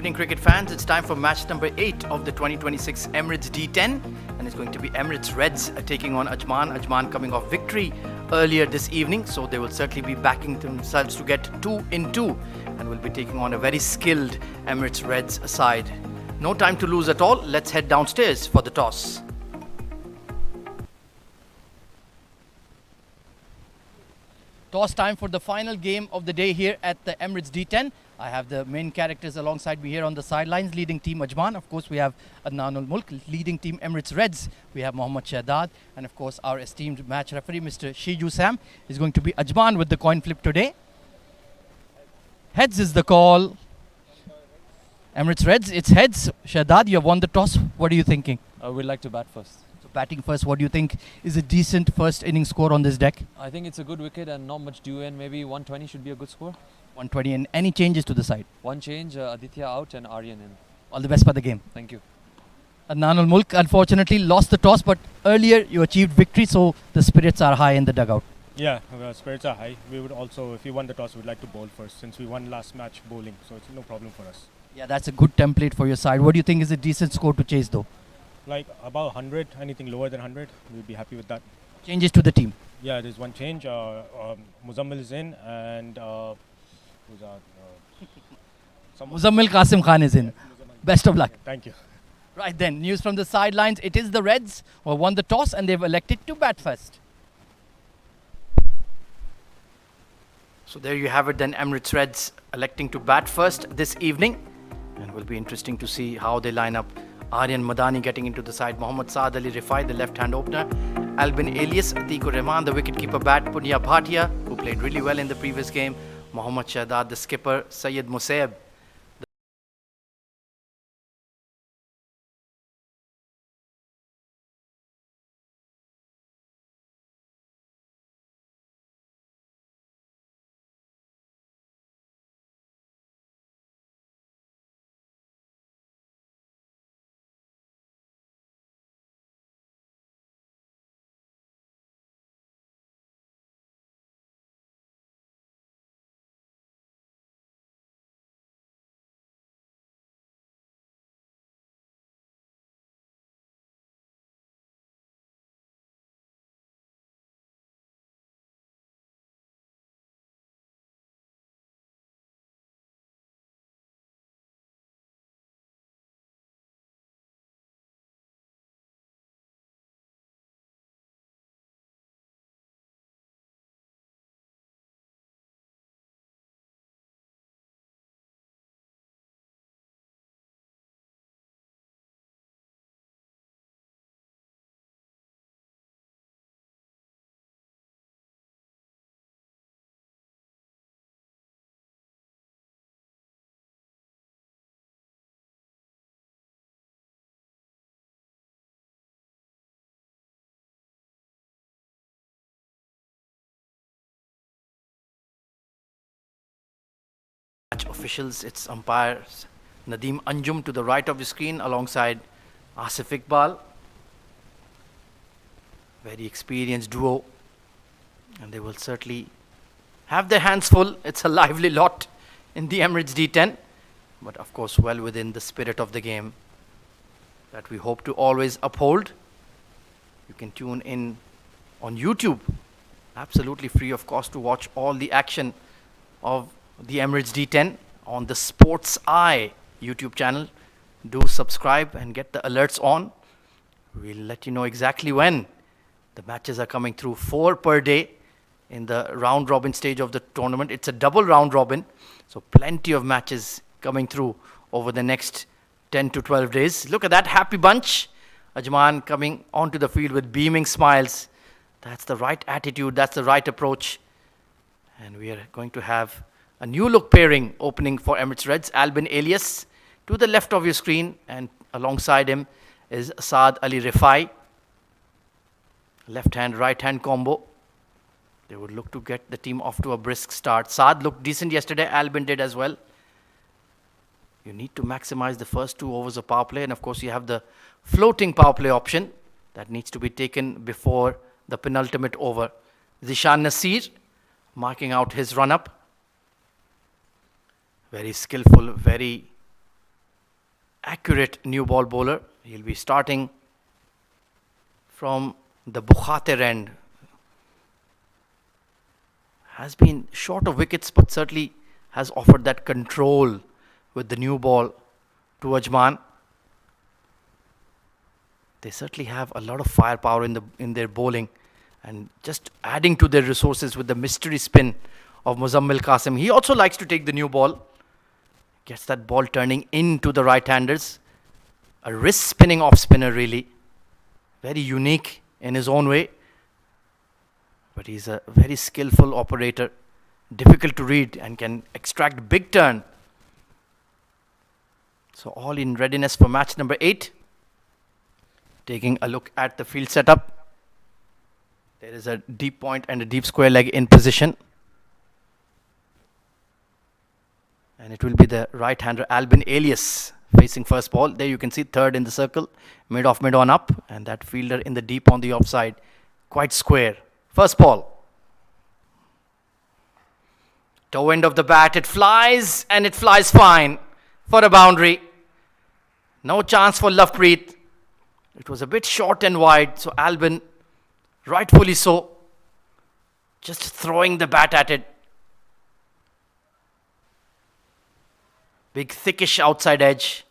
evening, cricket fans. It's time for match number 8 of the 2026 Emirates D10, and it's going to be Emirates Reds taking on Ajman. Ajman coming off victory earlier this evening, so they will certainly be backing themselves to get 2 in 2, and will be taking on a very skilled Emirates Reds side. No time to lose at all. Let's head downstairs for the toss. Toss time for the final game of the day here at the Emirates D10. I have the main characters alongside me here on the sidelines, leading team Ajman. Of course, we have Adnan Ul Mulk, leading team Emirates Reds. We have Mohammad Shahzad, and of course, our esteemed match referee, Mr. Shiju Sam, is going to be Ajman with the coin flip today. Heads is the call. Emirates Reds, it's heads. Shahzad, you have won the toss. What are you thinking? We'd like to bat first. Batting first, what do you think is a decent first inning score on this deck? I think it's a good wicket and not much due in. Maybe 120 should be a good score. 120, and any changes to the side? One change, Aditya out and Aryan in. All the best for the game. Thank you. Adnan Ul Mulk unfortunately lost the toss, but earlier you achieved victory, so the spirits are high in the dugout. Yeah, spirits are high. We would also, if we won the toss, we'd like to bowl first, since we won last match bowling, so it's no problem for us. Yeah, that's a good template for your side. What do you think is a decent score to chase though? Like about 100, anything lower than 100, we'd be happy with that. Changes to the team? Yeah, there's one change. Muzammil is in, and who's that? Muzammil Qasim Khan is in. Best of luck. Thank you. Right then, news from the sidelines. It is the Reds who won the toss and they've elected to bat first. So there you have it then, Emirates Reds electing to bat first this evening. And it will be interesting to see how they line up. Aryan Madani getting into the side, Mohammad Saad Ali Rifai, the left-hand opener, Albin Elias, Atikur Rahman, the wicketkeeper bat, Punya Bhatia, who played really well in the previous game, Mohammad Shahzad, the skipper, Syed Musaib. Match officials, it's umpires Nadeem Anjum to the right of the screen alongside Asif Iqbal. Very experienced duo, and they will certainly have their hands full. It's a lively lot in the Emirates D10, but of course well within the spirit of the game that we hope to always uphold. You can tune in on YouTube, absolutely free of cost, to watch all the action of the Emirates D10 on the Sports Eye YouTube channel. Do subscribe and get the alerts on. We'll let you know exactly when the matches are coming through. 4 per day in the round robin stage of the tournament. It's a double round robin, so plenty of matches coming through over the next 10 to 12 days. Look at that happy bunch. Ajman coming onto the field with beaming smiles. That's the right attitude, that's the right approach. And we are going to have a new look pairing opening for Emirates Reds. Albin Elias to the left of your screen, and alongside him is Saad Ali Rifai. Left hand, right hand combo. They would look to get the team off to a brisk start. Saad looked decent yesterday, Albin did as well. You need to maximize the first 2 overs of power play, and of course you have the floating power play option that needs to be taken before the penultimate over. Zishan Nasir marking out his run-up. Very skillful, very accurate new ball bowler. He'll be starting from the Bukhater end. Has been short of wickets, but certainly has offered that control with the new ball to Ajman. They certainly have a lot of firepower in their bowling, and just adding to their resources with the mystery spin of Muzammil Qasim. He also likes to take the new ball, gets that ball turning into the right-handers. A wrist spinning off spinner, really. Very unique in his own way. But he's a very skillful operator, difficult to read, and can extract big turn. So all in readiness for match number 8. Taking a look at the field setup. There is a deep point and a deep square leg in position. And it will be the right-hander Albin Elias facing first ball. There you can see third in the circle, mid-off, mid-on up. And that fielder in the deep on the offside, quite square. First ball. Toe end of the bat, it flies, and it flies fine for a boundary. No chance for Lovepreet. It was a bit short and wide, so Albin, rightfully so, just throwing the bat at it. Big thickish outside edge.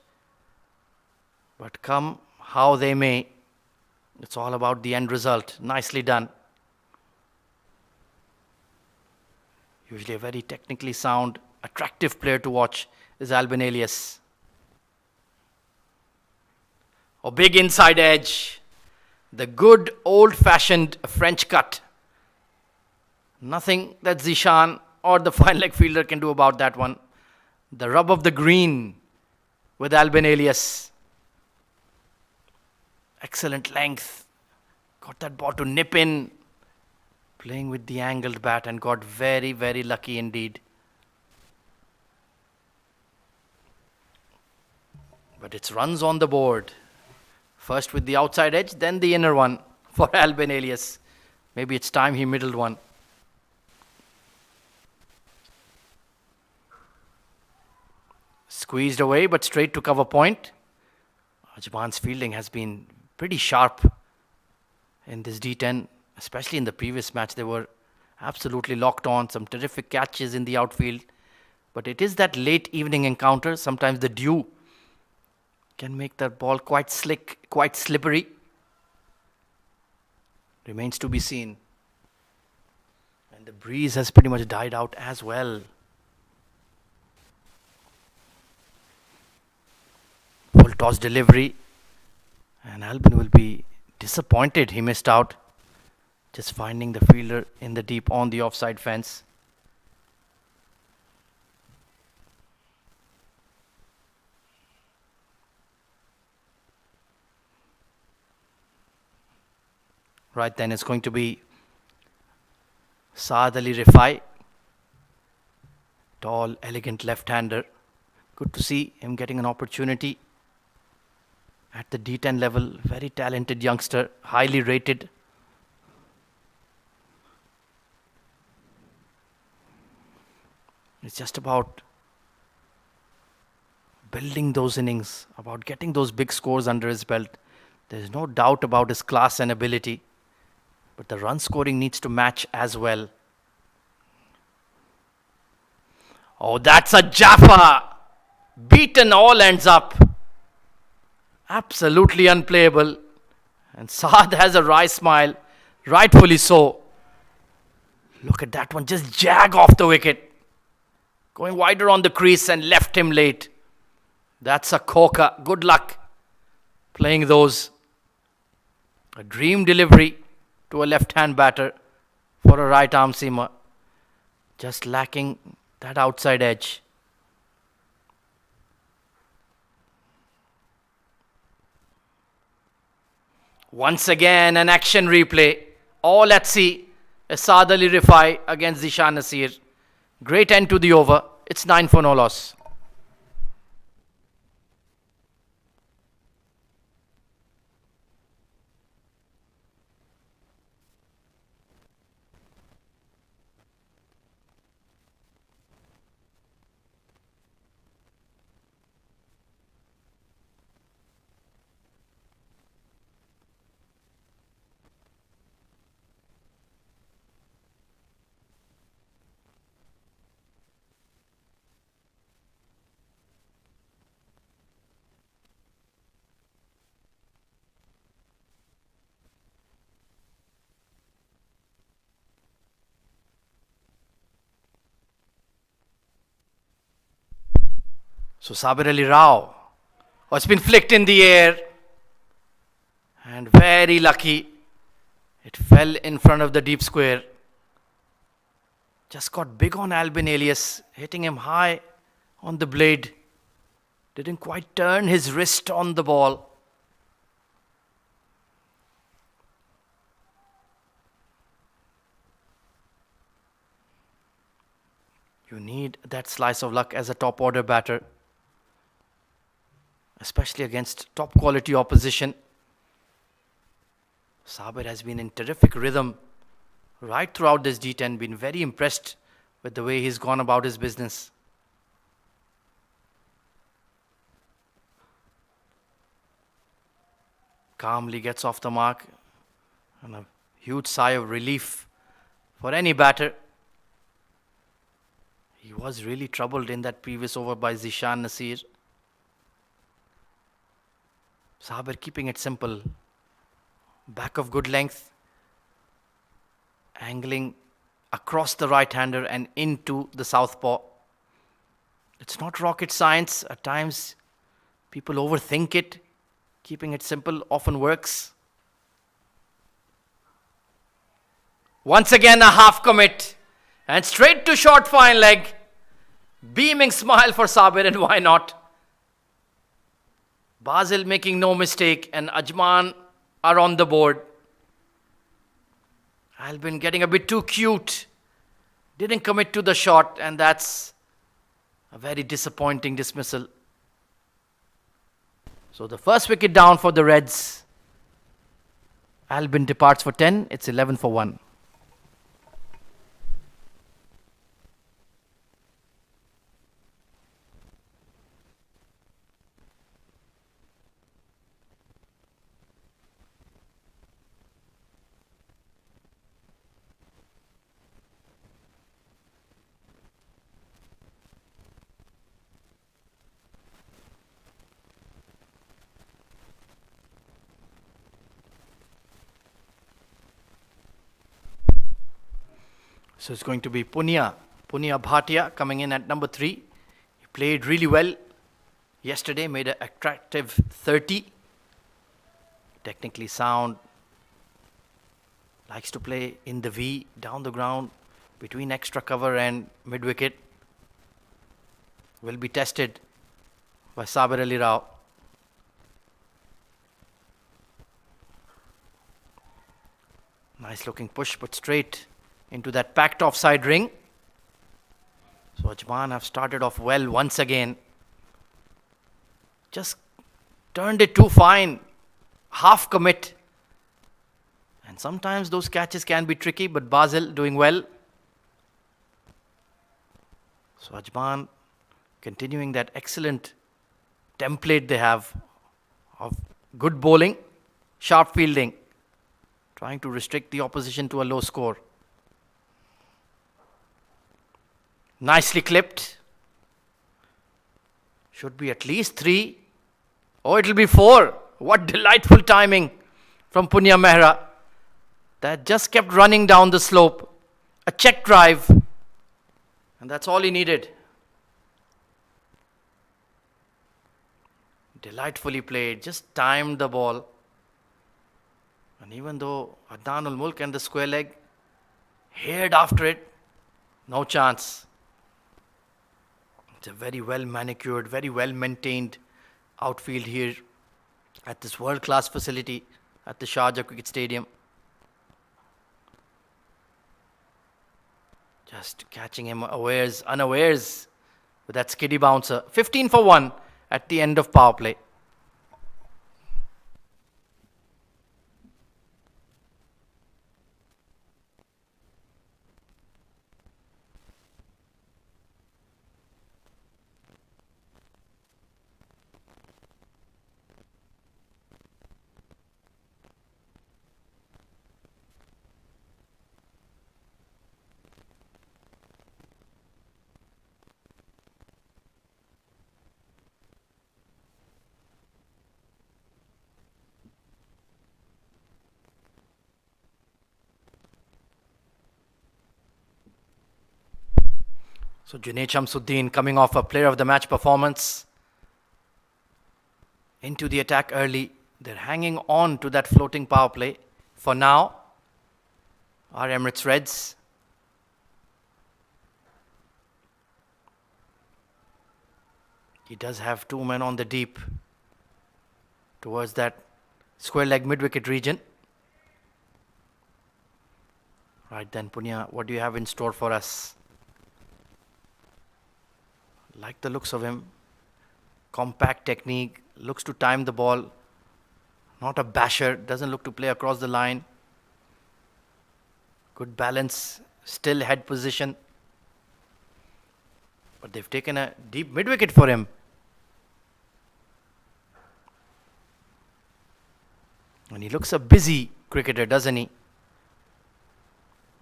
But come how they may, it's all about the end result. Nicely done. Usually a very technically sound, attractive player to watch is Albin Elias. A big inside edge. The good old-fashioned French cut. Nothing that Zishan or the fine leg fielder can do about that one. The rub of the green with Albin Elias. Excellent length. Got that ball to nip in. Playing with the angled bat and got very, very lucky indeed. But it's runs on the board. First with the outside edge, then the inner one for Albin Elias. Maybe it's time he middled one. Squeezed away, but straight to cover point. Ajman's fielding has been pretty sharp in this D10, especially in the previous match. They were absolutely locked on, some terrific catches in the outfield. But it is that late evening encounter. Sometimes the dew can make that ball quite slick, quite slippery. Remains to be seen. And the breeze has pretty much died out as well. Full toss delivery. And Albin will be disappointed he missed out. Just finding the fielder in the deep on the offside fence. Right then, it's going to be Saad Ali Rifai. Tall, elegant left-hander. Good to see him getting an opportunity at the D10 level. Very talented youngster, highly rated. It's just about building those innings, about getting those big scores under his belt. There's no doubt about his class and ability. But the run scoring needs to match as well. Oh, that's a Jaffa! Beaten all ends up. Absolutely unplayable. And Saad has a wry smile. Rightfully so. Look at that one. Just jag off the wicket. Going wider on the crease and left him late. That's a corker. Good luck playing those. A dream delivery to a left-hand batter for a right-arm seamer. Just lacking that outside edge. Once again, an action replay. All at sea. Saad Ali Rifai against Zishan Nasir. Great end to the over. It's 9 for no loss. So Sabir Ali Rao. Oh, it's been flicked in the air. And very lucky. It fell in front of the deep square. Just got big on Albin Elias, hitting him high on the blade. Didn't quite turn his wrist on the ball. You need that slice of luck as a top order batter, especially against top quality opposition. Sabir has been in terrific rhythm right throughout this D10, been very impressed with the way he's gone about his business. Calmly gets off the mark, and a huge sigh of relief for any batter. He was really troubled in that previous over by Zishan Nasir. Sabir keeping it simple. Back of good length. Angling across the right-hander and into the southpaw. It's not rocket science. At times, people overthink it. Keeping it simple often works. Once again, a half commit. And straight to short fine leg. Beaming smile for Sabir, and why not? Basil making no mistake, and Ajman are on the board. Albin getting a bit too cute. Didn't commit to the shot, and that's a very disappointing dismissal. So the first wicket down for the Reds. Albin departs for 10. It's 11 for 1. So it's going to be Punya Bhatia coming in at number 3. He played really well yesterday, made an attractive 30. Technically sound. Likes to play in the V, down the ground, between extra cover and mid-wicket. Will be tested by Sabir Ali Rao. Nice looking push, but straight into that packed offside ring. So Ajman have started off well once again. Just turned it too fine. Half commit. And sometimes those catches can be tricky, but Basil doing well. So Ajman continuing that excellent template they have of good bowling, sharp fielding, trying to restrict the opposition to a low score. Nicely clipped. Should be at least 3. Oh, it'll be 4. What delightful timing from Punya Mehra. That just kept running down the slope. A check drive. And that's all he needed. Delightfully played. Just timed the ball. And even though Adnan ul Mulk and the square leg haired after it, no chance. It's a very well manicured, very well maintained outfield here at this world-class facility at the Sharjah Cricket Stadium. Just catching him unawares with that skiddy bouncer. 15 for 1 at the end of power play. So Junaid Shamsuddin coming off a player of the match performance. into the attack early. They're hanging on to that floating power play for now. Our Emirates Reds. He does have two men on the deep towards that square leg mid-wicket region. Right then, Punya, what do you have in store for us? Like the looks of him. Compact technique, looks to time the ball. Not a basher, doesn't look to play across the line. Good balance, still head position. But they've taken a deep mid-wicket for him. And he looks a busy cricketer, doesn't he?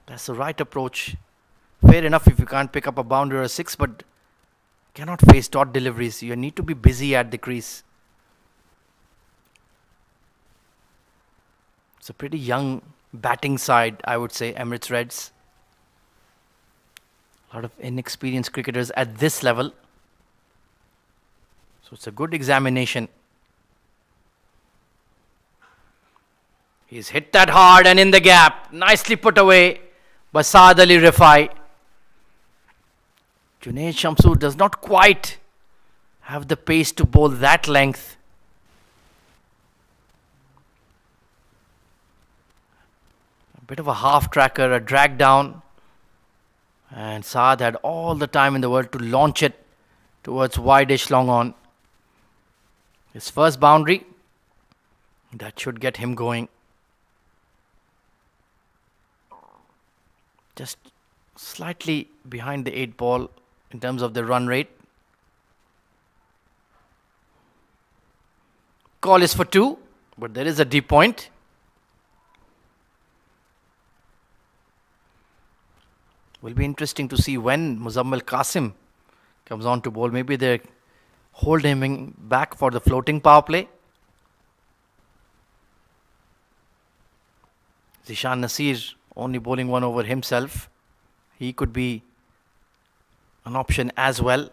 That's the right approach. Fair enough if you can't pick up a boundary or a six, but cannot face dot deliveries. You need to be busy at the crease. It's a pretty young batting side, I would say, Emirates Reds. A lot of inexperienced cricketers at this level. So it's a good examination. He's hit that hard and in the gap. Nicely put away by Saad Ali Rifai. Junaid Shamsu does not quite have the pace to bowl that length. A bit of a half tracker, a drag down. And Saad had all the time in the world to launch it towards wide-ish long on. His first boundary, that should get him going. Just slightly behind the 8 ball in terms of the run rate. Call is for 2, but there is a deep point. Will be interesting to see when Muzammil Qasim comes on to bowl. Maybe they're holding him back for the floating power play. Zishan Nasir only bowling one over himself. He could be an option as well.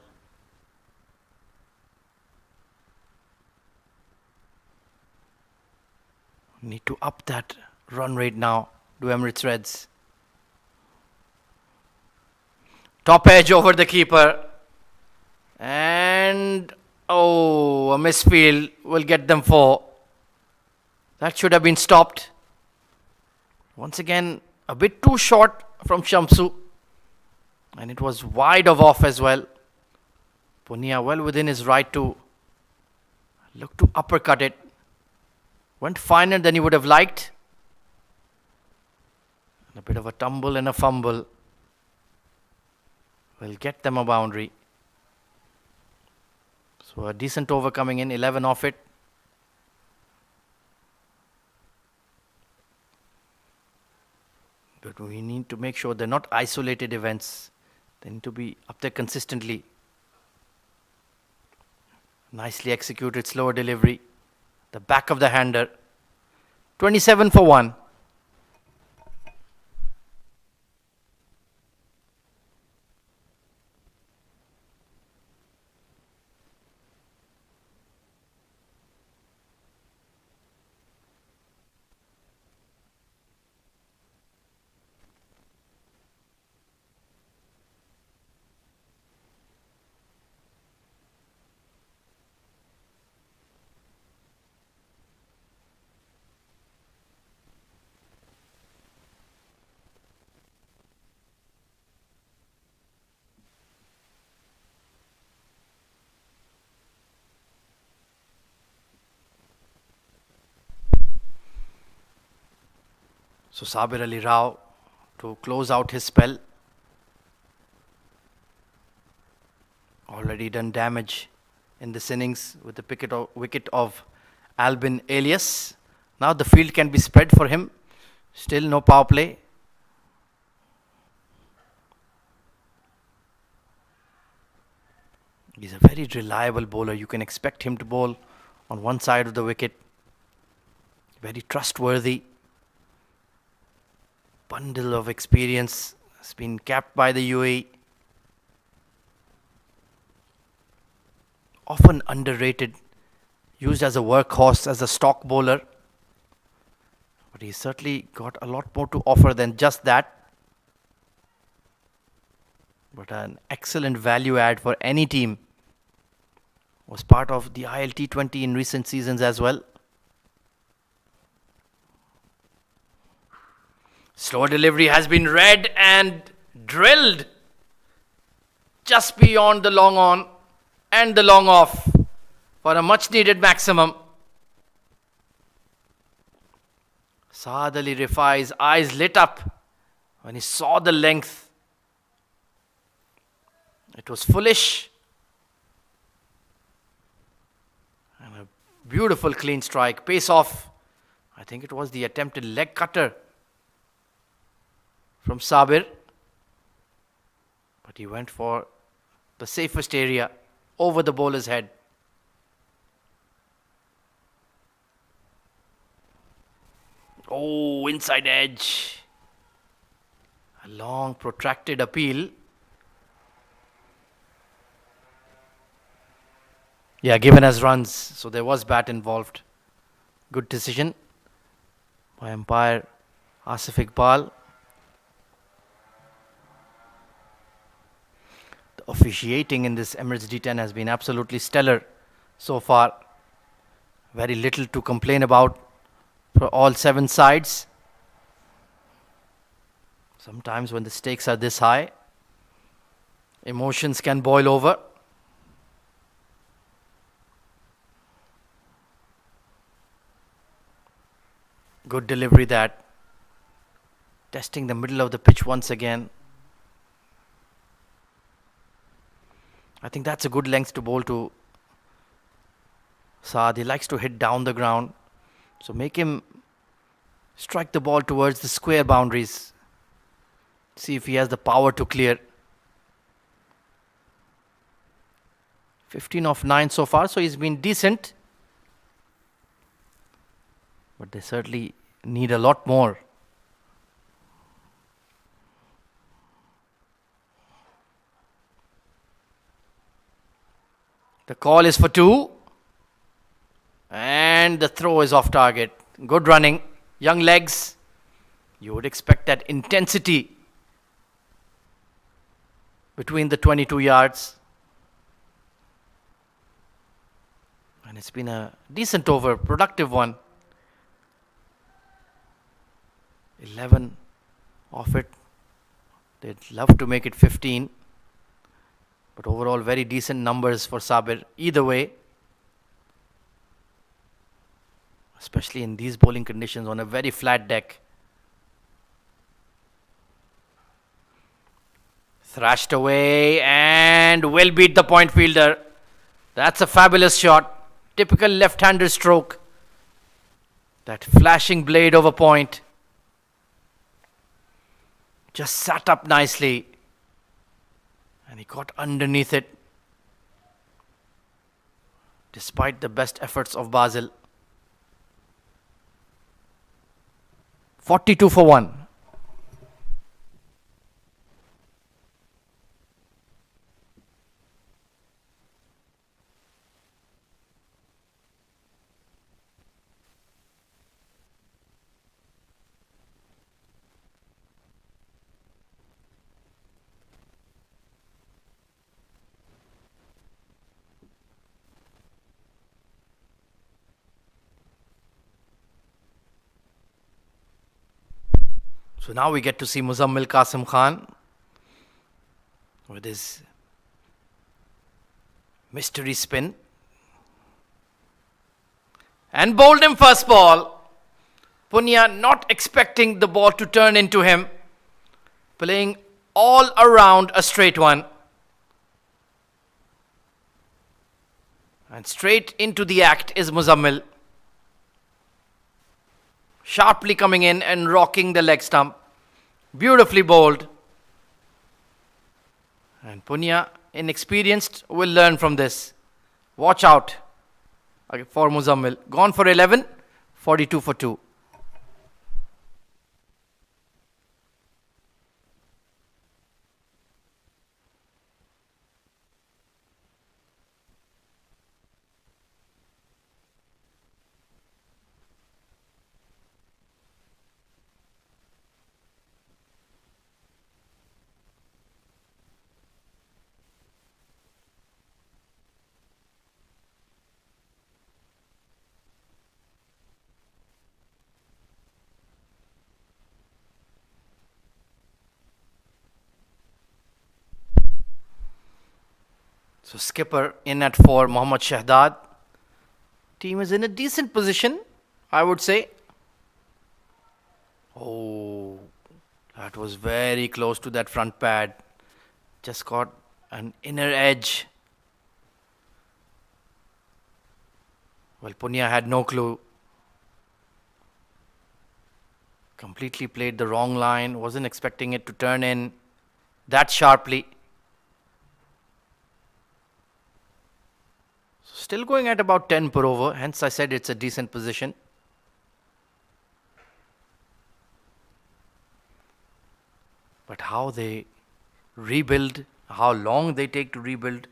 Need to up that run rate now, do Emirates Reds. Top edge over the keeper. And, oh, a misfield will get them 4. That should have been stopped. Once again, a bit too short from Shamsu. And it was wide of off as well. Punia well within his right to look to uppercut it. Went finer than he would have liked. And a bit of a tumble and a fumble will get them a boundary. So a decent over coming in, 11 off it. But we need to make sure they're not isolated events. They need to be up there consistently. Nicely executed, slower delivery. The back of the hander. 27 for 1. So Sabir Ali Rao to close out his spell. Already done damage in this innings with the wicket of Albin Elias. Now the field can be spread for him. Still no power play. He's a very reliable bowler. You can expect him to bowl on one side of the wicket. Very trustworthy. Bundle of experience. Has been capped by the UAE. Often underrated used as a workhorse, as a stock bowler. But he certainly got a lot more to offer than just that. But an excellent value add for any team. Was part of the ILT20 in recent seasons as well. Slow delivery has been read and drilled just beyond the long on and the long off for a much needed maximum. Saad Ali Rifai's eyes lit up when he saw the length. It was foolish. And a beautiful clean strike. Pace off. I think it was the attempted leg cutter from Sabir. But he went for the safest area over the bowler's head. Oh, inside edge. A long protracted appeal. Yeah, given as runs, so there was bat involved. Good decision by umpire Asif Iqbal. The officiating in this Emirates D10 has been absolutely stellar so far. Very little to complain about for all 7 sides. Sometimes when the stakes are this high, emotions can boil over. Good delivery that. Testing the middle of the pitch once again. I think that's a good length to bowl to Saad. He likes to hit down the ground. So make him strike the ball towards the square boundaries. See if he has the power to clear. 15 of 9 so far, so he's been decent. But they certainly need a lot more. The call is for 2. And the throw is off target. Good running. Young legs. You would expect that intensity between the 22 yards. And it's been a decent over, productive one. 11 off it. They'd love to make it 15. But overall, very decent numbers for Sabir. Either way. Especially in these bowling conditions on a very flat deck. Thrashed away and will beat the point fielder. That's a fabulous shot. Typical left-hander stroke. That flashing blade over point. Just sat up nicely. And he got underneath it. Despite the best efforts of Basel. 42 for 1. So now we get to see Muzammil Qasim Khan with his mystery spin. And bowled him first ball. Punya not expecting the ball to turn into him. Playing all around a straight one. And straight into the act is Muzammil. Sharply coming in and rocking the leg stump. Beautifully bowled. And Punya, inexperienced, will learn from this. Watch out for Muzammil. Gone for 11, 42 for 2. So skipper in at 4, Mohammad Shahdad. Team is in a decent position, I would say. Oh, that was very close to that front pad. Just got an inner edge. Well, Punya had no clue. Completely played the wrong line. Wasn't expecting it to turn in that sharply. Still going at about 10 per over. Hence I said it's a decent position. But how they rebuild, how long they take to rebuild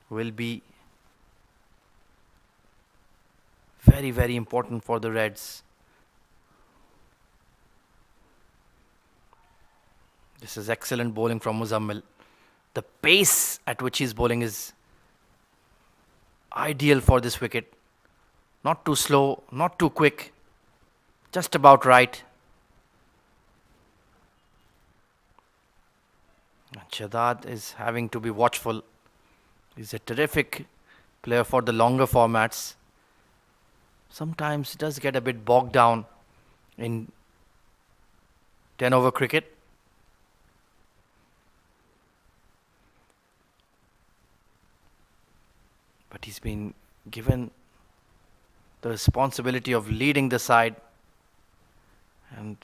will be very, very important for the Reds. This is excellent bowling from Muzammil. The pace at which he's bowling is ideal for this wicket. Not too slow, not too quick, just about right. And Shahdad is having to be watchful. He's a terrific player for the longer formats. Sometimes does get a bit bogged down in 10 over cricket. But he's been given the responsibility of leading the side. And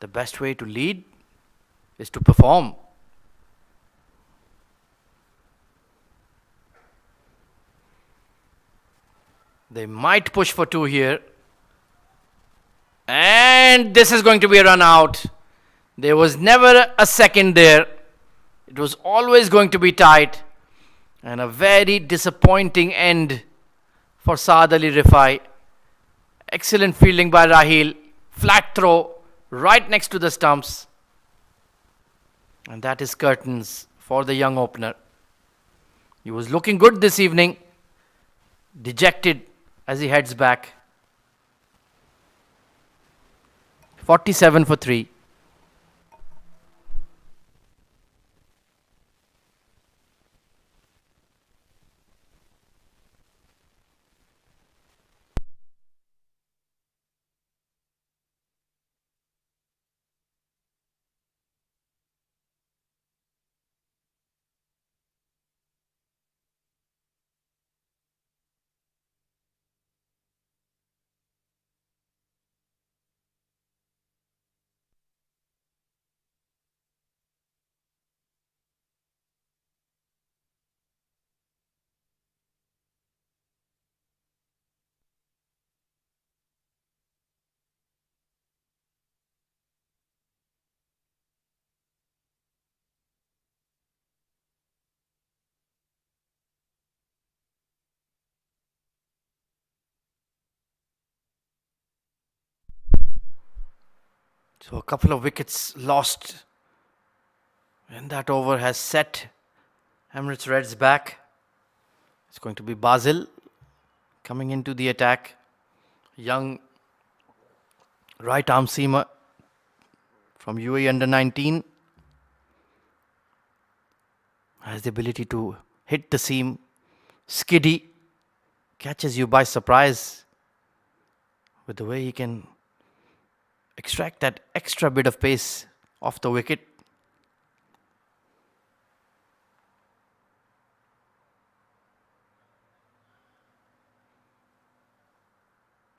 the best way to lead is to perform. They might push for 2 here. And this is going to be a run out. There was never a second there. It was always going to be tight. And a very disappointing end for Saad Ali Rifai. Excellent fielding by Rahil. Flat throw right next to the stumps. And that is curtains for the young opener. He was looking good this evening. Dejected as he heads back. 47 for 3. So a couple of wickets lost. And that over has set Emirates Reds back. It's going to be Basil coming into the attack. Young right arm seamer from UAE under 19. Has the ability to hit the seam. Skiddy. Catches you by surprise with the way he can extract that extra bit of pace off the wicket.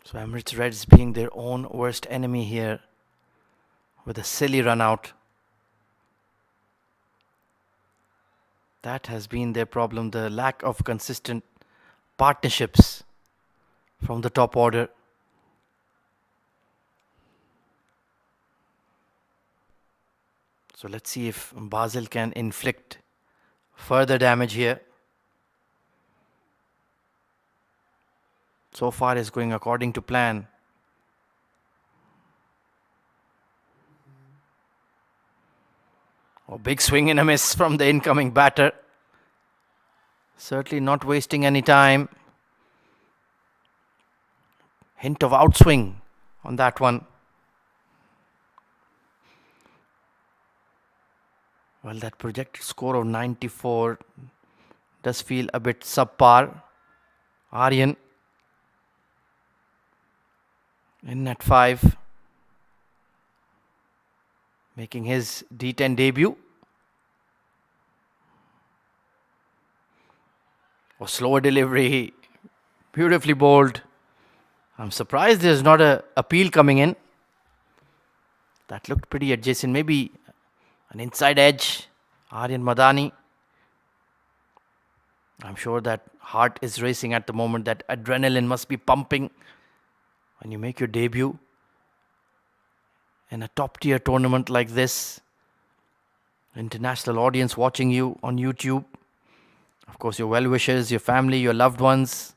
So Emirates Reds being their own worst enemy here with a silly run out. That has been their problem, the lack of consistent partnerships from the top order. So let's see if Basil can inflict further damage here. So far is going according to plan. Oh, big swing and a miss from the incoming batter. Certainly not wasting any time. Hint of outswing on that one. Well, that projected score of 94 does feel a bit subpar. Aryan in at 5, making his D10 debut. Oh, slower delivery, beautifully bowled. I'm surprised there's not a appeal coming in. That looked pretty adjacent. Maybe an inside edge. Aryan Madani. I'm sure that heart is racing at the moment. That adrenaline must be pumping when you make your debut in a top tier tournament like this. International audience watching you on YouTube. Of course, your well-wishers, your family, your loved ones,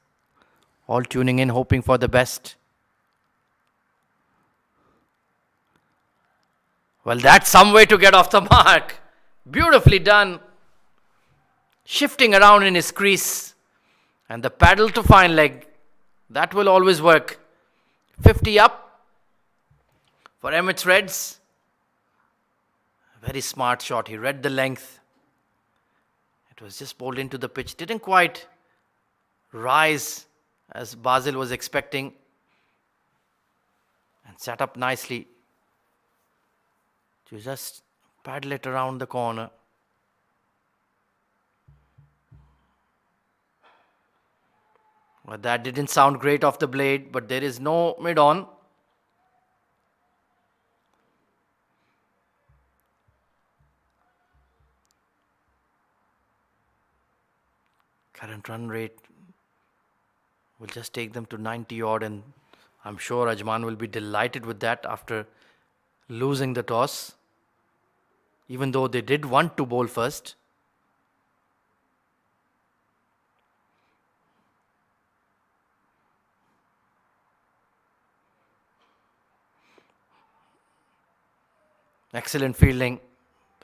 all tuning in, hoping for the best. Well, that's some way to get off the mark. Beautifully done. Shifting around in his crease. And the paddle to fine leg. That will always work. 50 up for Emirates Reds. Very smart shot. He read the length. It was just bowled into the pitch. Didn't quite rise as Basil was expecting. And sat up nicely to just paddle it around the corner. But that didn't sound great off the blade, but there is no mid-on. Current run rate will just take them to 90 odd, and I'm sure Ajman will be delighted with that after losing the toss, even though they did want to bowl first. Excellent fielding.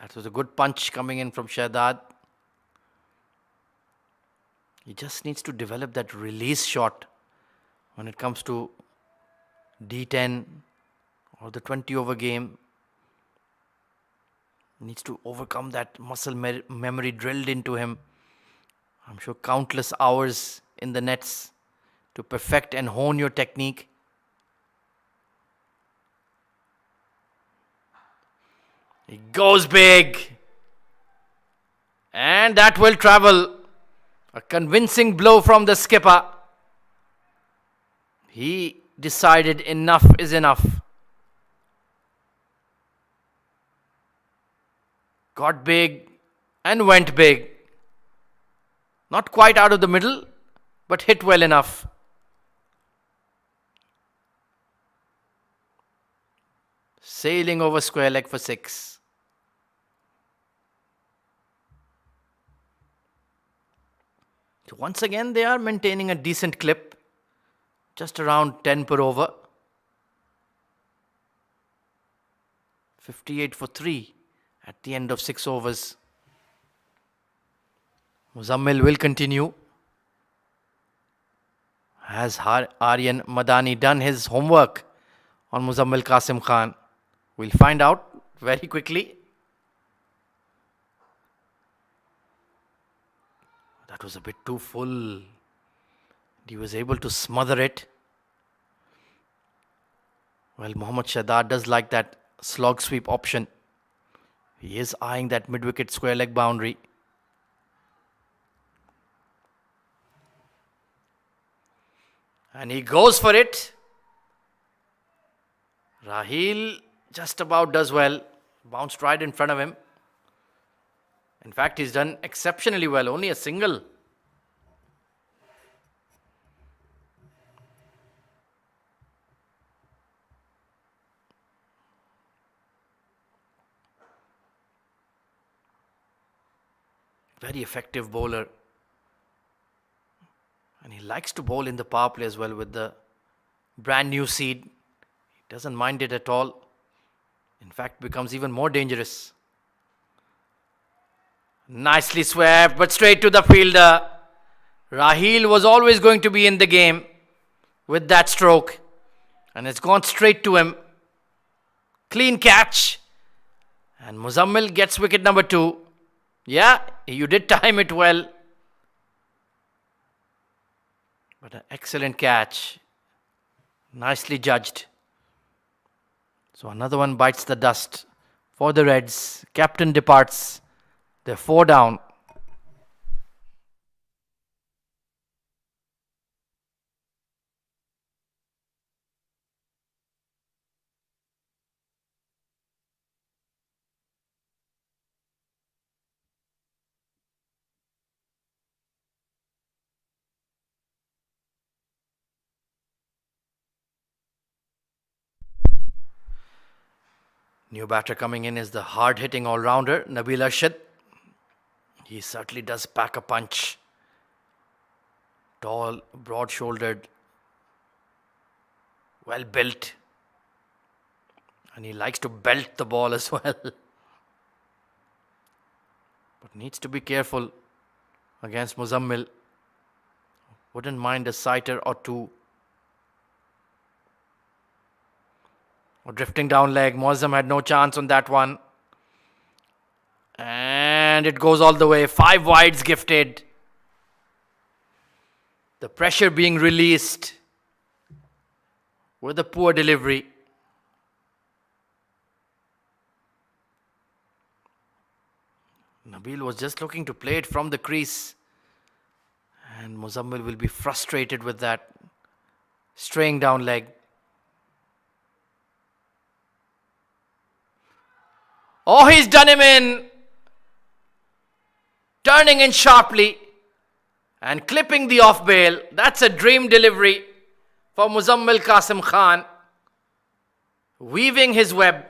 That was a good punch coming in from Shahzad. He just needs to develop that release shot when it comes to D10 or the 20 over game. He needs to overcome that muscle memory drilled into him. I'm sure countless hours in the nets to perfect and hone your technique. He goes big. And that will travel. A convincing blow from the skipper. He decided enough is enough. Got big and went big. Not quite out of the middle, but hit well enough. Sailing over square leg for 6. So once again, they are maintaining a decent clip, just around 10 per over. 58 for 3 at the end of 6 overs. Muzammil will continue. Has Aryan Madani done his homework on Muzammil Qasim Khan? We'll find out very quickly. That was a bit too full. He was able to smother it. Well, Mohammad Shahzad does like that slog sweep option. He is eyeing that mid-wicket square leg boundary. And he goes for it. Raheel just about does well. Bounced right in front of him. In fact, he's done exceptionally well. Only a single. Very effective bowler. And he likes to bowl in the power play as well with the brand new seed. He doesn't mind it at all. In fact, becomes even more dangerous. Nicely swept, but straight to the fielder. Raheel was always going to be in the game with that stroke. And it's gone straight to him. Clean catch. And Muzammil gets wicket number 2. Yeah, you did time it well. But an excellent catch. Nicely judged. So another one bites the dust for the Reds. Captain departs. They're 4 down. New batter coming in is the hard-hitting all-rounder, Nabil Arshad. He certainly does pack a punch. Tall, broad-shouldered, well-built. And he likes to belt the ball as well. But needs to be careful against Muzammil. Wouldn't mind a sighter or 2. Or drifting down leg. Muazzam had no chance on that one. And it goes all the way. 5 wides gifted. The pressure being released with a poor delivery. Nabil was just looking to play it from the crease. And Muzammil will be frustrated with that. Straying down leg. Oh, he's done him in. Turning in sharply. And clipping the off bail. That's a dream delivery for Muzammil Qasim Khan. Weaving his web.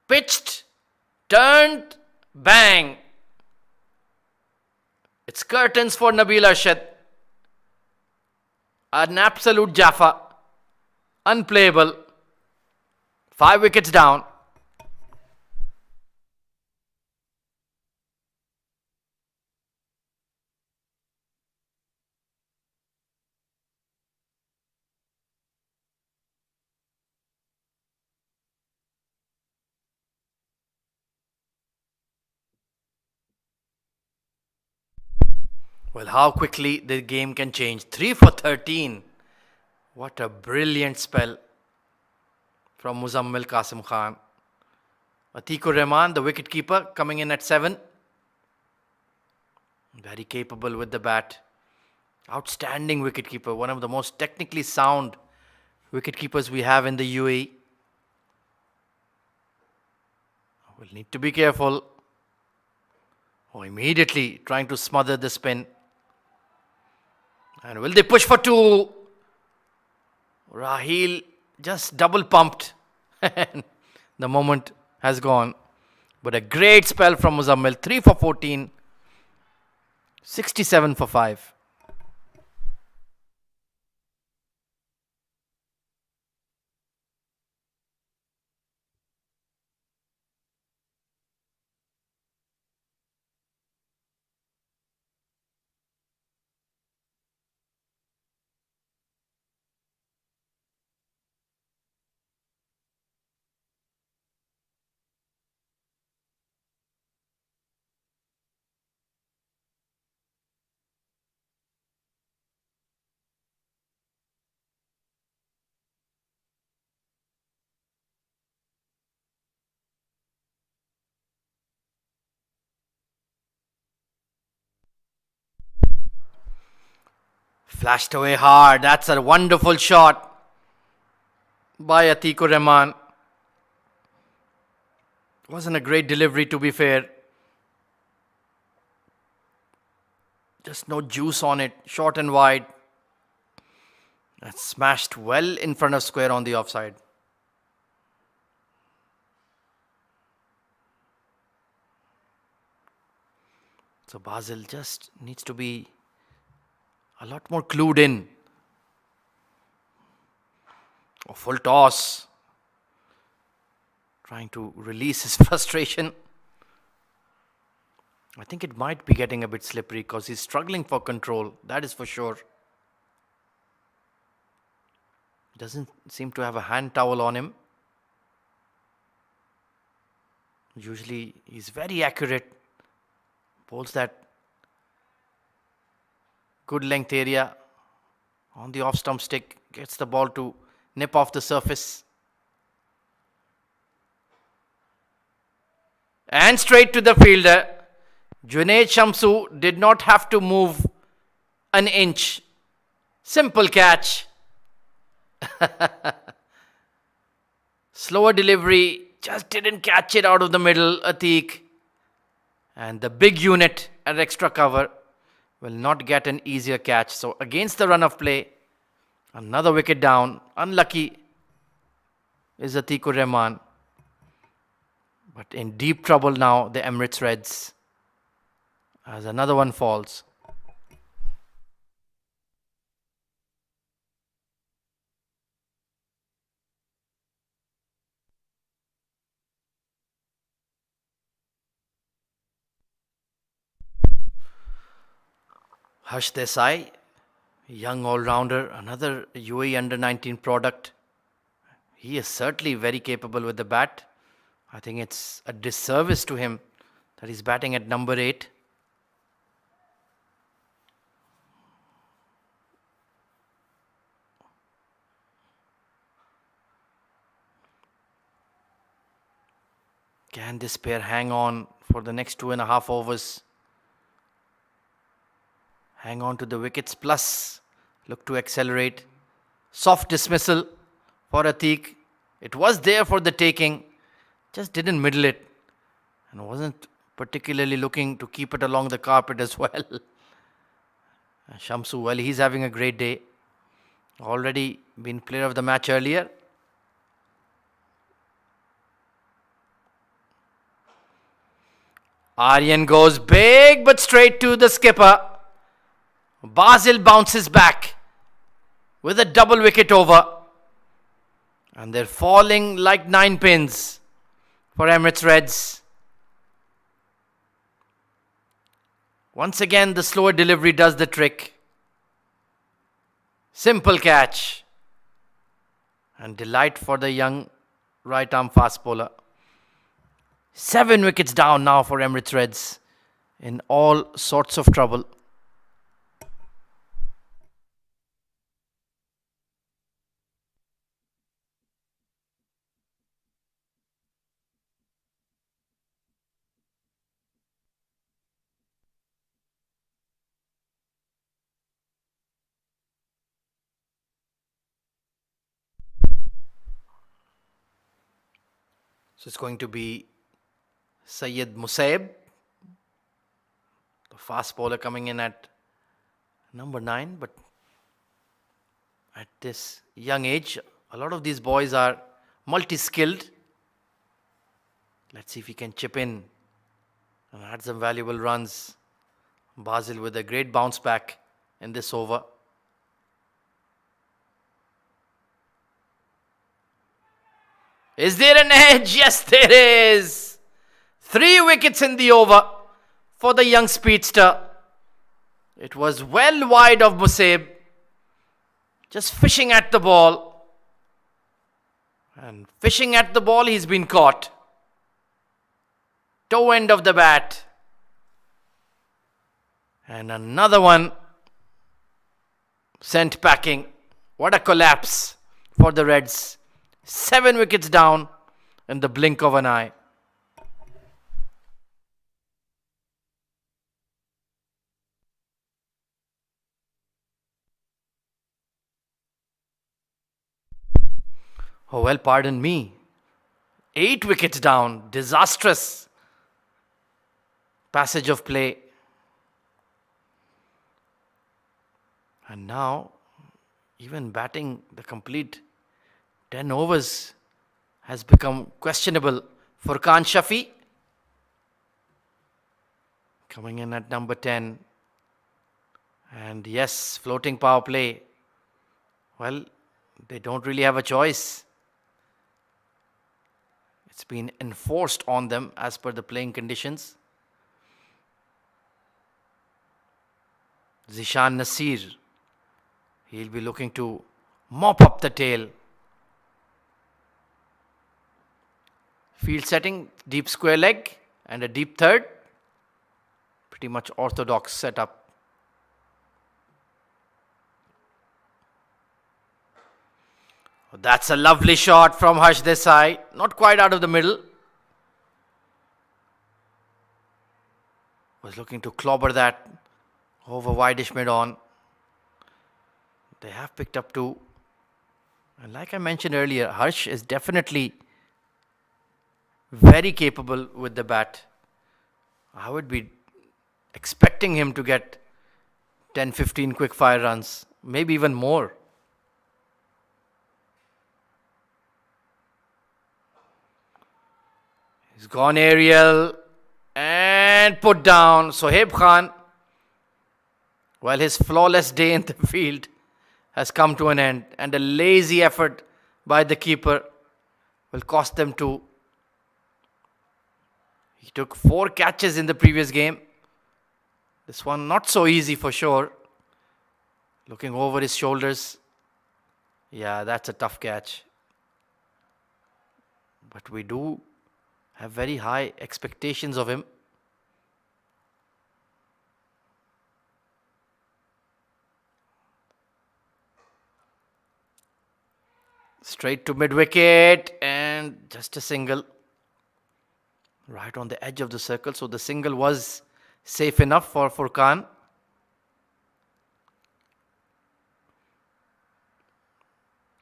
Pitched. Turned. Bang. It's curtains for Nabil Arshad. An absolute Jaffa. Unplayable. 5 wickets down. Well, how quickly the game can change. 3 for 13. What a brilliant spell from Muzammil Qasim Khan. Atikur Rahman, the wicketkeeper, coming in at 7. Very capable with the bat. Outstanding wicketkeeper. One of the most technically sound wicketkeepers we have in the UAE. We'll need to be careful. Oh, immediately trying to smother the spin. And will they push for 2? Raheel just double pumped. The moment has gone. But a great spell from Muzammil. 3 for 14. 67 for 5. Flashed away hard. That's a wonderful shot by Atikur Rahman. Wasn't a great delivery, to be fair. Just no juice on it. Short and wide. That's smashed well in front of square on the offside. So Basil just needs to be a lot more clued in. A full toss. Trying to release his frustration. I think it might be getting a bit slippery because he's struggling for control. That is for sure. Doesn't seem to have a hand towel on him. Usually he's very accurate. Bowls that good length area on the off stump stick. Gets the ball to nip off the surface. And straight to the fielder. Junaid Shamsu did not have to move an inch. Simple catch. Slower delivery. Just didn't catch it out of the middle, Atiq. And the big unit at extra cover will not get an easier catch. So against the run of play, another wicket down. Unlucky is Atiqur Rahman. But in deep trouble now, the Emirates Reds, as another one falls. Harsh Desai, young all-rounder, another UAE under-19 product. He is certainly very capable with the bat. I think it's a disservice to him that he's batting at number 8. Can this pair hang on for the next 2.5 overs? Hang on to the wickets plus look to accelerate. Soft dismissal for Atiq. It was there for the taking. Just didn't middle it. And wasn't particularly looking to keep it along the carpet as well. Shamsu, well, he's having a great day. Already been player of the match earlier. Aryan goes big but straight to the skipper. Basil bounces back with a double wicket over. And they're falling like 9 pins for Emirates Reds. Once again, the slower delivery does the trick. Simple catch. And delight for the young right-arm fast bowler. 7 wickets down now for Emirates Reds in all sorts of trouble. So it's going to be Syed Musaib, the fast bowler coming in at number 9. But at this young age, a lot of these boys are multi-skilled. Let's see if he can chip in and add some valuable runs. Basil with a great bounce back in this over. Is there an edge? Yes, there is. 3 wickets in the over for the young speedster. It was well wide of Musaib. Just fishing at the ball. And fishing at the ball, he's been caught. Toe end of the bat. And another one sent packing. What a collapse for the Reds. 7 wickets down in the blink of an eye. Oh, well, pardon me. 8 wickets down. Disastrous passage of play. And now, even batting the complete 10 overs has become questionable for Khan Shafi. Coming in at number 10. And yes, floating power play. Well, they don't really have a choice. It's been enforced on them as per the playing conditions. Zishan Nasir. He'll be looking to mop up the tail. Field setting, deep square leg, and a deep third. Pretty much orthodox setup. That's a lovely shot from Harsh Desai. Not quite out of the middle. Was looking to clobber that over wideish mid on. They have picked up two. And like I mentioned earlier, Harsh is definitely very capable with the bat. I would be expecting him to get 10-15 quick fire runs, maybe even more. He's gone aerial and put down. Sohaib Khan, while his flawless day in the field has come to an end, and a lazy effort by the keeper will cost them two. He took 4 catches in the previous game. This one not so easy for sure. Looking over his shoulders. Yeah, that's a tough catch. But we do have very high expectations of him. Straight to mid-wicket and just a single. Right on the edge of the circle. So the single was safe enough for Furkan.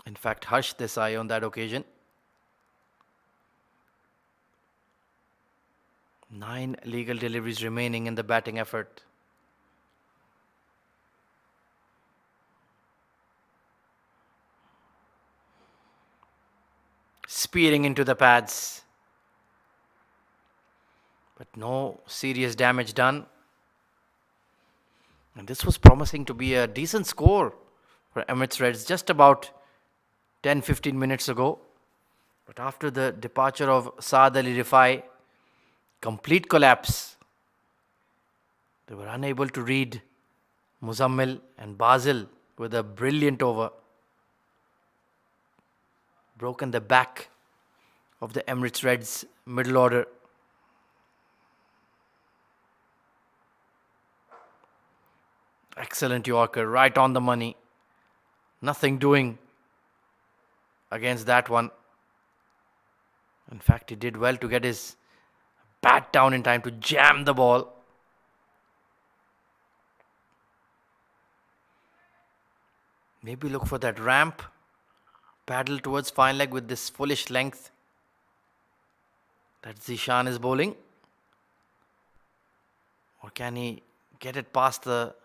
In fact, Harsh Desai on that occasion. 9 legal deliveries remaining in the batting effort. Spearing into the pads. But no serious damage done. And this was promising to be a decent score for Emirates Reds just about 10-15 minutes ago. But after the departure of Saad Ali Rifai, complete collapse. They were unable to read Muzammil and Basil with a brilliant over. Broken the back of the Emirates Reds middle order. Excellent Yorker, right on the money. Nothing doing against that one. In fact, he did well to get his bat down in time to jam the ball. Maybe look for that ramp. Paddle towards fine leg with this foolish length that Zishan is bowling. Or can he get it past the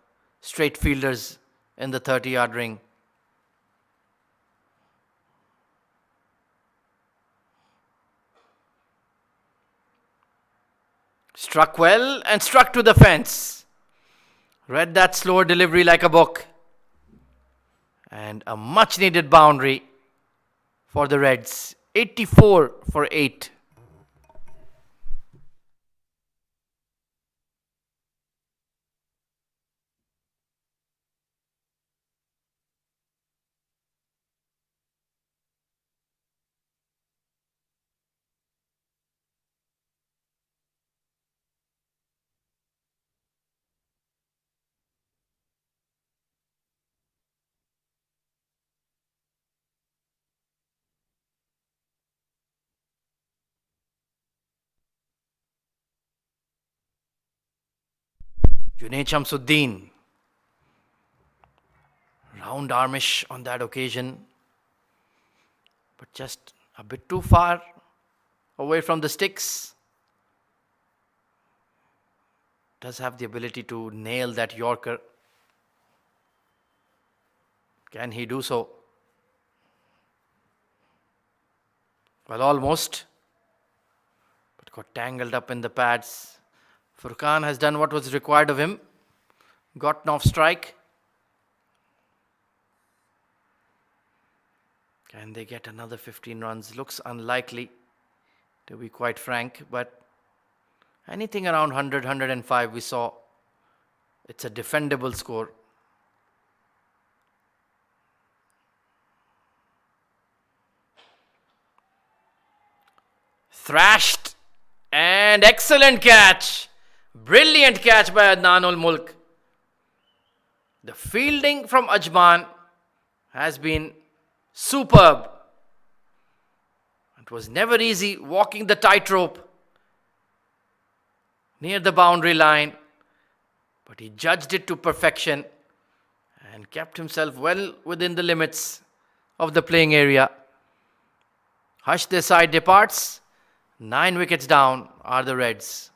straight fielders in the 30-yard ring? Struck well and struck to the fence. Read that slower delivery like a book. And a much needed boundary for the Reds. 84 for 8. Junaid Shamsuddin. Round armish on that occasion. But just a bit too far away from the sticks. Does have the ability to nail that Yorker. Can he do so? Well, almost. But got tangled up in the pads. Furkan has done what was required of him. Gotten off strike. Can they get another 15 runs? Looks unlikely, to be quite frank. But anything around 100, 105 we saw. It's a defendable score. Thrashed. And excellent catch. Brilliant catch by Adnan ul Mulk. The fielding from Ajman has been superb. It was never easy walking the tightrope near the boundary line, but he judged it to perfection and kept himself well within the limits of the playing area. Hush Desai departs. 9 wickets down are the Reds.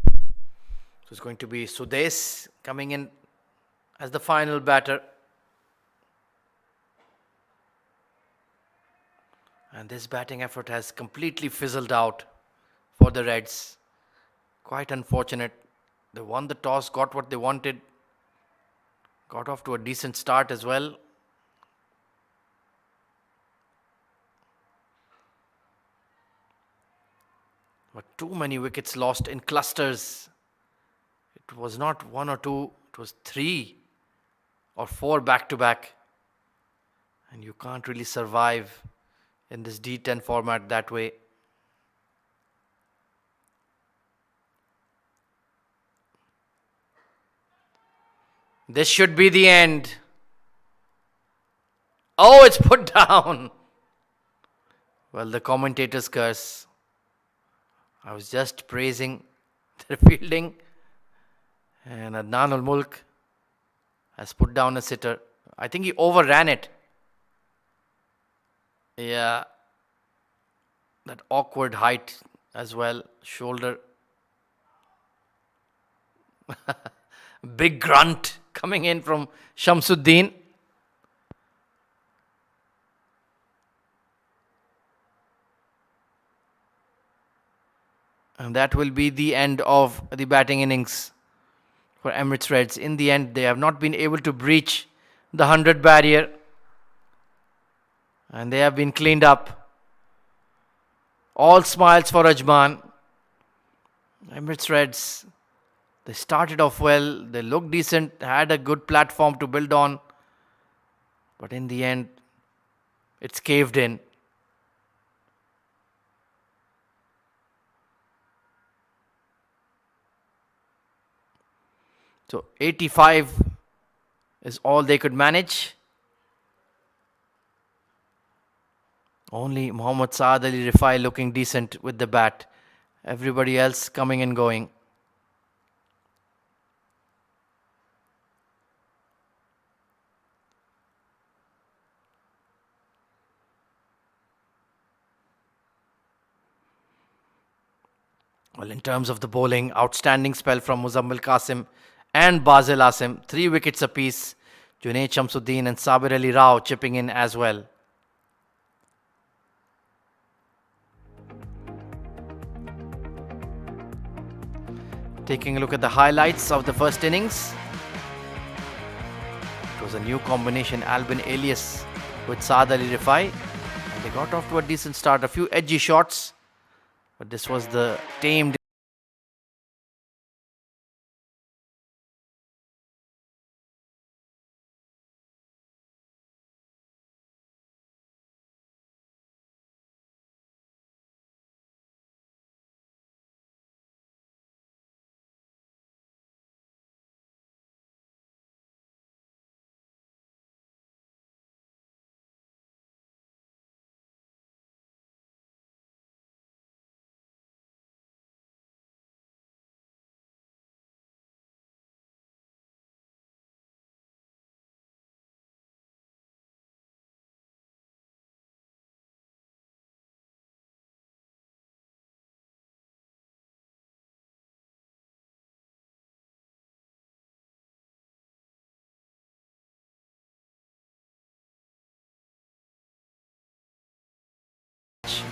So it's going to be Sudesh coming in as the final batter. And this batting effort has completely fizzled out for the Reds. Quite unfortunate. They won the toss, got what they wanted. Got off to a decent start as well. But too many wickets lost in clusters. It was not 1 or 2, it was 3 or 4 back-to-back. And you can't really survive in this D10 format that way. This should be the end. Oh, it's put down. Well, the commentators curse. I was just praising their fielding. And Adnan ul Mulk has put down a sitter. I think he overran it. Yeah. That awkward height as well. Shoulder. Big grunt coming in from Shamsuddin. And that will be the end of the batting innings for Emirates Reds. In the end, they have not been able to breach the 100 barrier. And they have been cleaned up. All smiles for Ajman. Emirates Reds, they started off well. They looked decent, had a good platform to build on. But in the end, it's caved in. So 85 is all they could manage. Only Mohammad Saad Ali Rifai looking decent with the bat. Everybody else coming and going. Well, in terms of the bowling, outstanding spell from Muzammil Qasim and Bazil Asim. 3 wickets apiece. Junaid Shamsuddin and Sabir Ali Rao chipping in as well. Taking a look at the highlights of the first innings. It was a new combination, Albin Elias with Saad Ali Rifai. And they got off to a decent start. A few edgy shots. But this was the tamed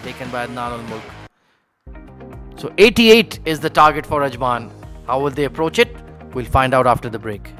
taken by Adnan ul Mulk. So 88 is the target for Ajman. How will they approach it? We'll find out after the break.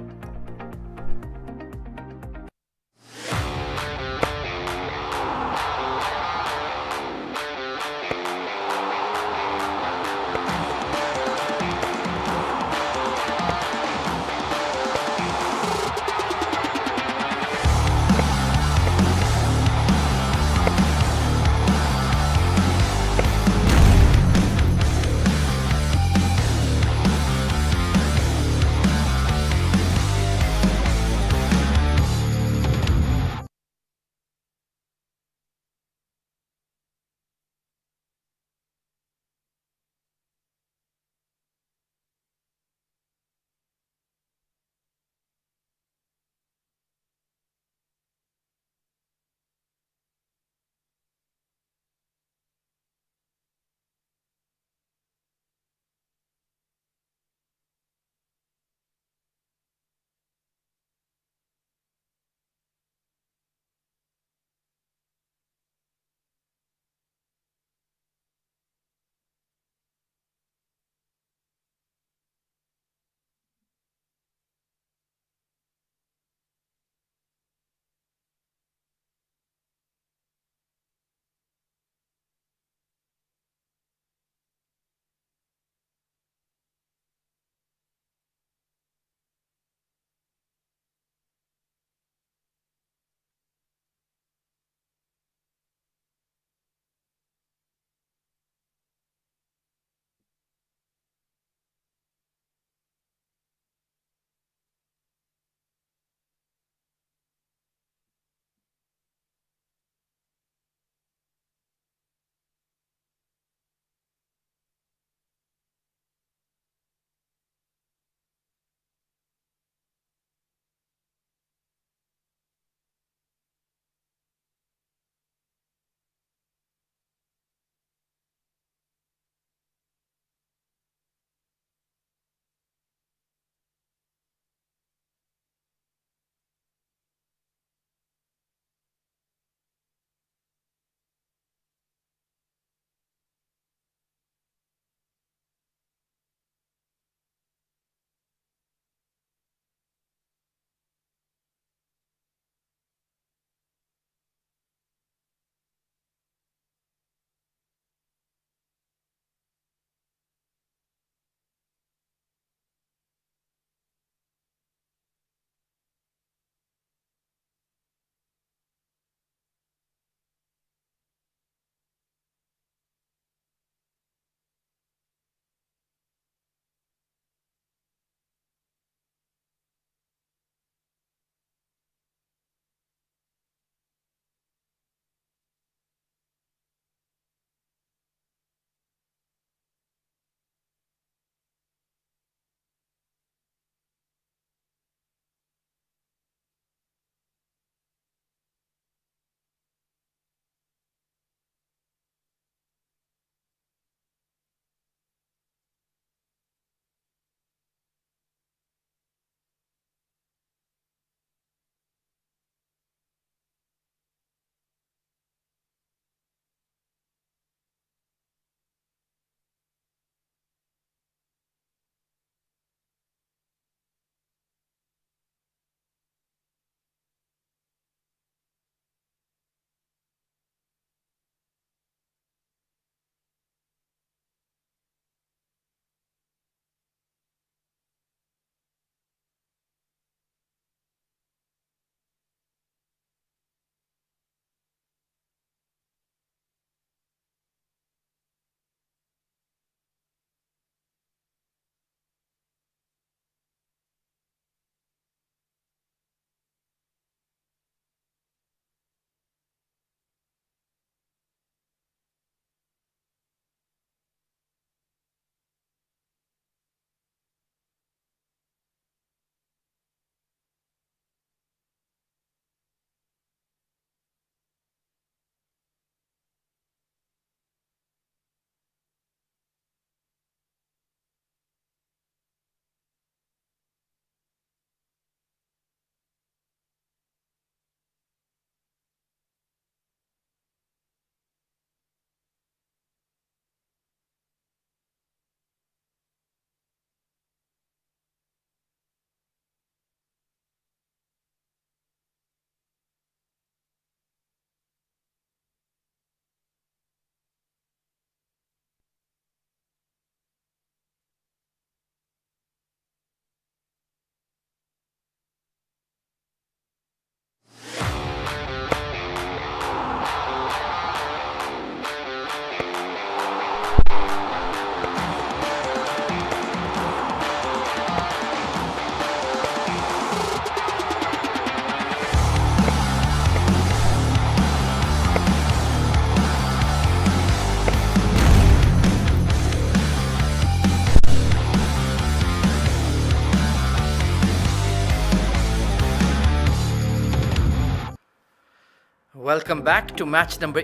welcome back to match number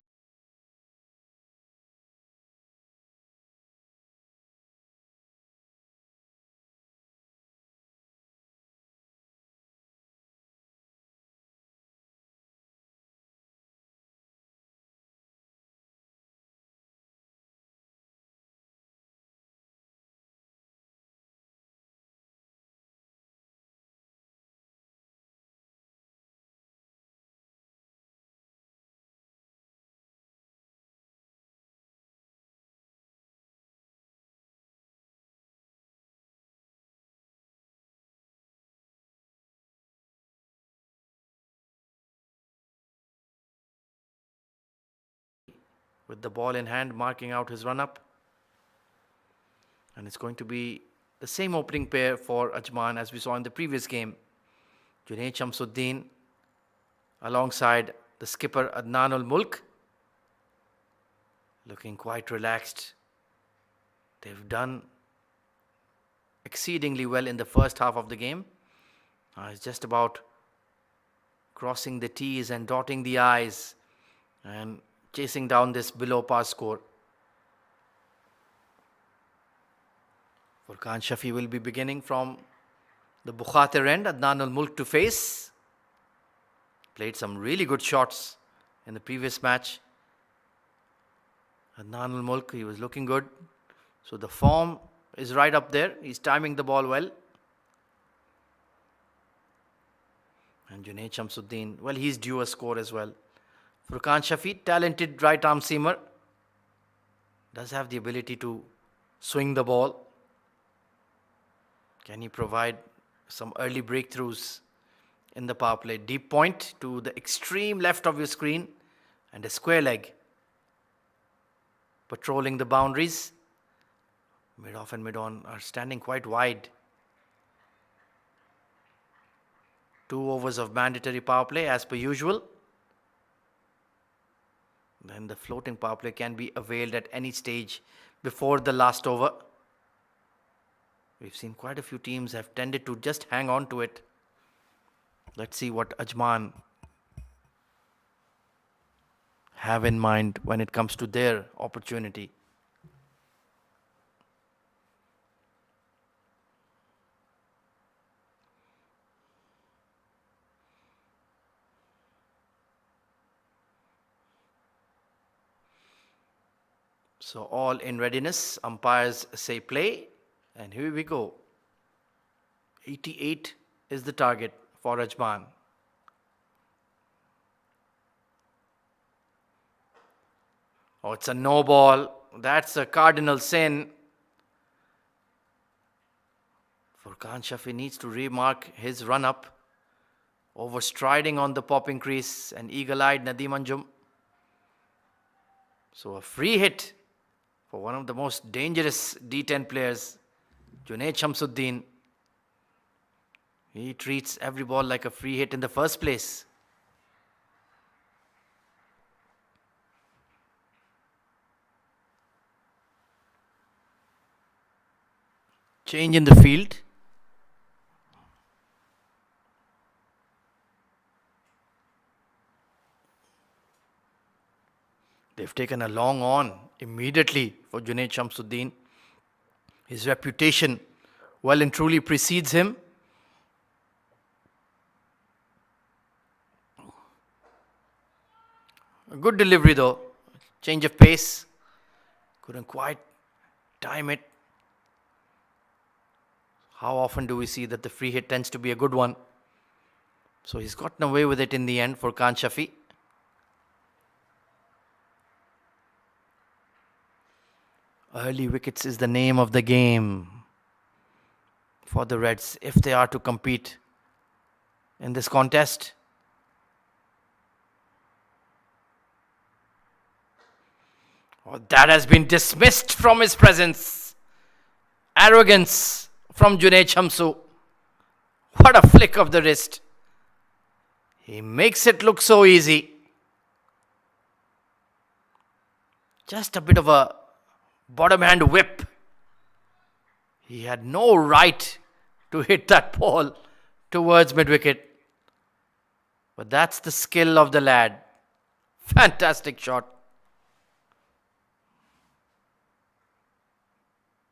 with the ball in hand, marking out his run-up. And it's going to be the same opening pair for Ajman as we saw in the previous game. Junaid Shamsuddin alongside the skipper Adnan ul Mulk. Looking quite relaxed. They've done exceedingly well in the first half of the game. It's just about crossing the T's and dotting the I's and chasing down this below par score. Furqan Shafi will be beginning from the Bukhatir end. Adnan ul Mulk to face. Played some really good shots in the previous match. Adnan ul Mulk, he was looking good. So the form is right up there. He's timing the ball well. And Junaid Shamsuddin, well, he's due a score as well. Furqan Shafi, talented right arm seamer. Does have the ability to swing the ball. Can he provide some early breakthroughs in the power play? Deep point to the extreme left of your screen and a square leg. Patrolling the boundaries. Mid-off and mid-on are standing quite wide. 2 overs of mandatory power play as per usual. Then the floating power play can be availed at any stage before the last over. We've seen quite a few teams have tended to just hang on to it. Let's see what Ajman have in mind when it comes to their opportunity. So all in readiness, umpires say play, and here we go. 88 is the target for Ajman. Oh, it's a no ball. That's a cardinal sin. Furqan Shafi needs to remark his run-up. Overstriding on the popping crease, and eagle-eyed Nadeem Anjum. So a free hit for one of the most dangerous D10 players, Junaid Shamsuddin. He treats every ball like a free hit in the first place. Change in the field. They've taken a long on immediately for Junaid Shamsuddin. His reputation well and truly precedes him. A good delivery though. Change of pace. Couldn't quite time it. How often do we see that the free hit tends to be a good one? So he's gotten away with it in the end for Furqan Shafi. Early wickets is the name of the game for the Reds if they are to compete in this contest. Oh, that has been dismissed from his presence. Arrogance from Junaid Shamsu. What a flick of the wrist. He makes it look so easy. Just a bit of a bottom hand whip. He had no right to hit that ball towards mid-wicket. But that's the skill of the lad. Fantastic shot.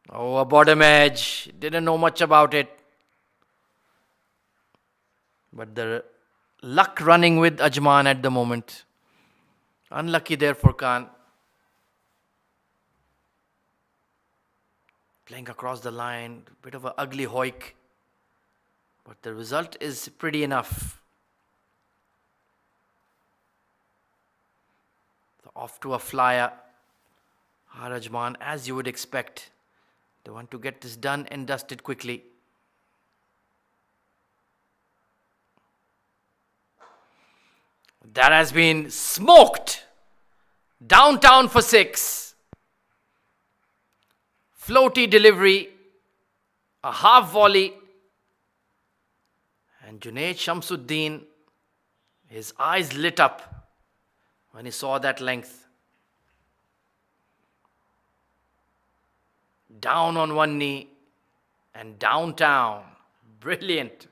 Oh, a bottom edge. Didn't know much about it. But the luck running with Ajman at the moment. Unlucky there for Khan. Playing across the line. Bit of an ugly hoik. But the result is pretty enough. So off to a flyer. Ajman, as you would expect. They want to get this done and dusted quickly. That has been smoked. Downtown for 6. Floaty delivery. A half volley. And Junaid Shamsuddin, his eyes lit up when he saw that length. Down on one knee and downtown. Brilliant.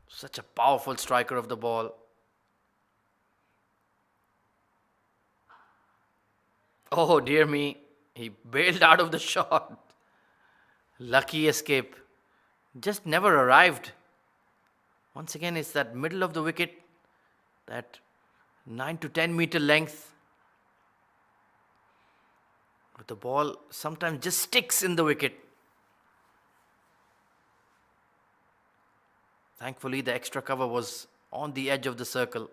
Such a powerful striker of the ball. Oh dear me, he bailed out of the shot. Lucky escape. Just never arrived. Once again, it's that middle of the wicket, that 9 to 10 meter length. But the ball sometimes just sticks in the wicket. Thankfully, the extra cover was on the edge of the circle.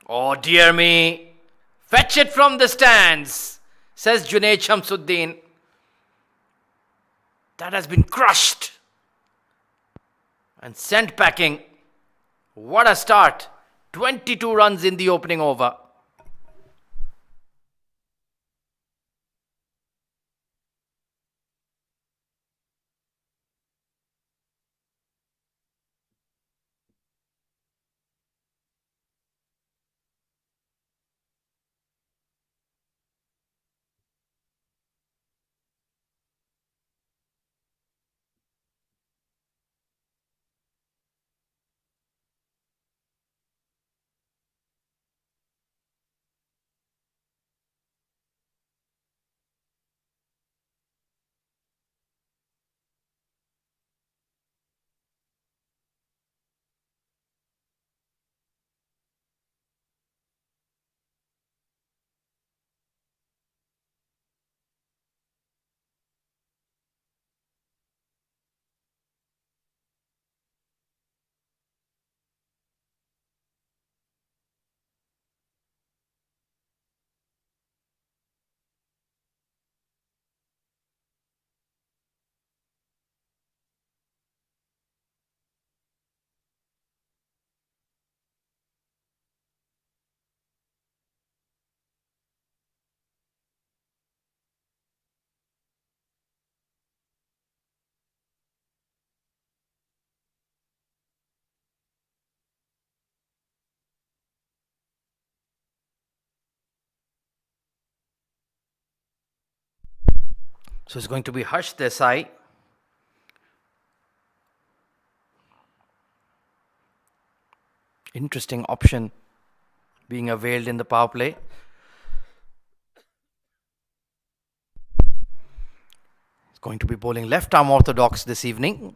Oh dear me. Fetch it from the stands, says Junaid Shamsuddin. That has been crushed and sent packing. What a start. 22 runs in the opening over. So it's going to be Harsh Desai. Interesting option being availed in the power play. He's going to be bowling left arm orthodox this evening.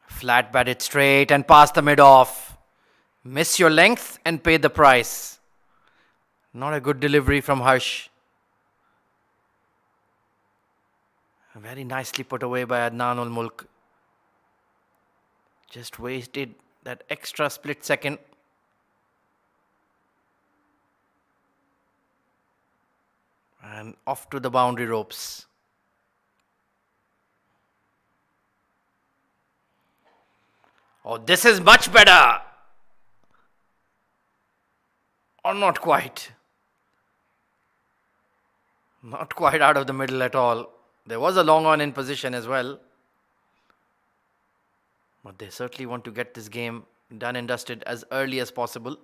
Flat batted straight and past the mid off. Miss your length and pay the price. Not a good delivery from Harsh. Very nicely put away by Adnan ul Mulk. Just wasted that extra split second. And off to the boundary ropes. Oh, this is much better. Or not quite. Not quite out of the middle at all. There was a long on in position as well. But they certainly want to get this game done and dusted as early as possible.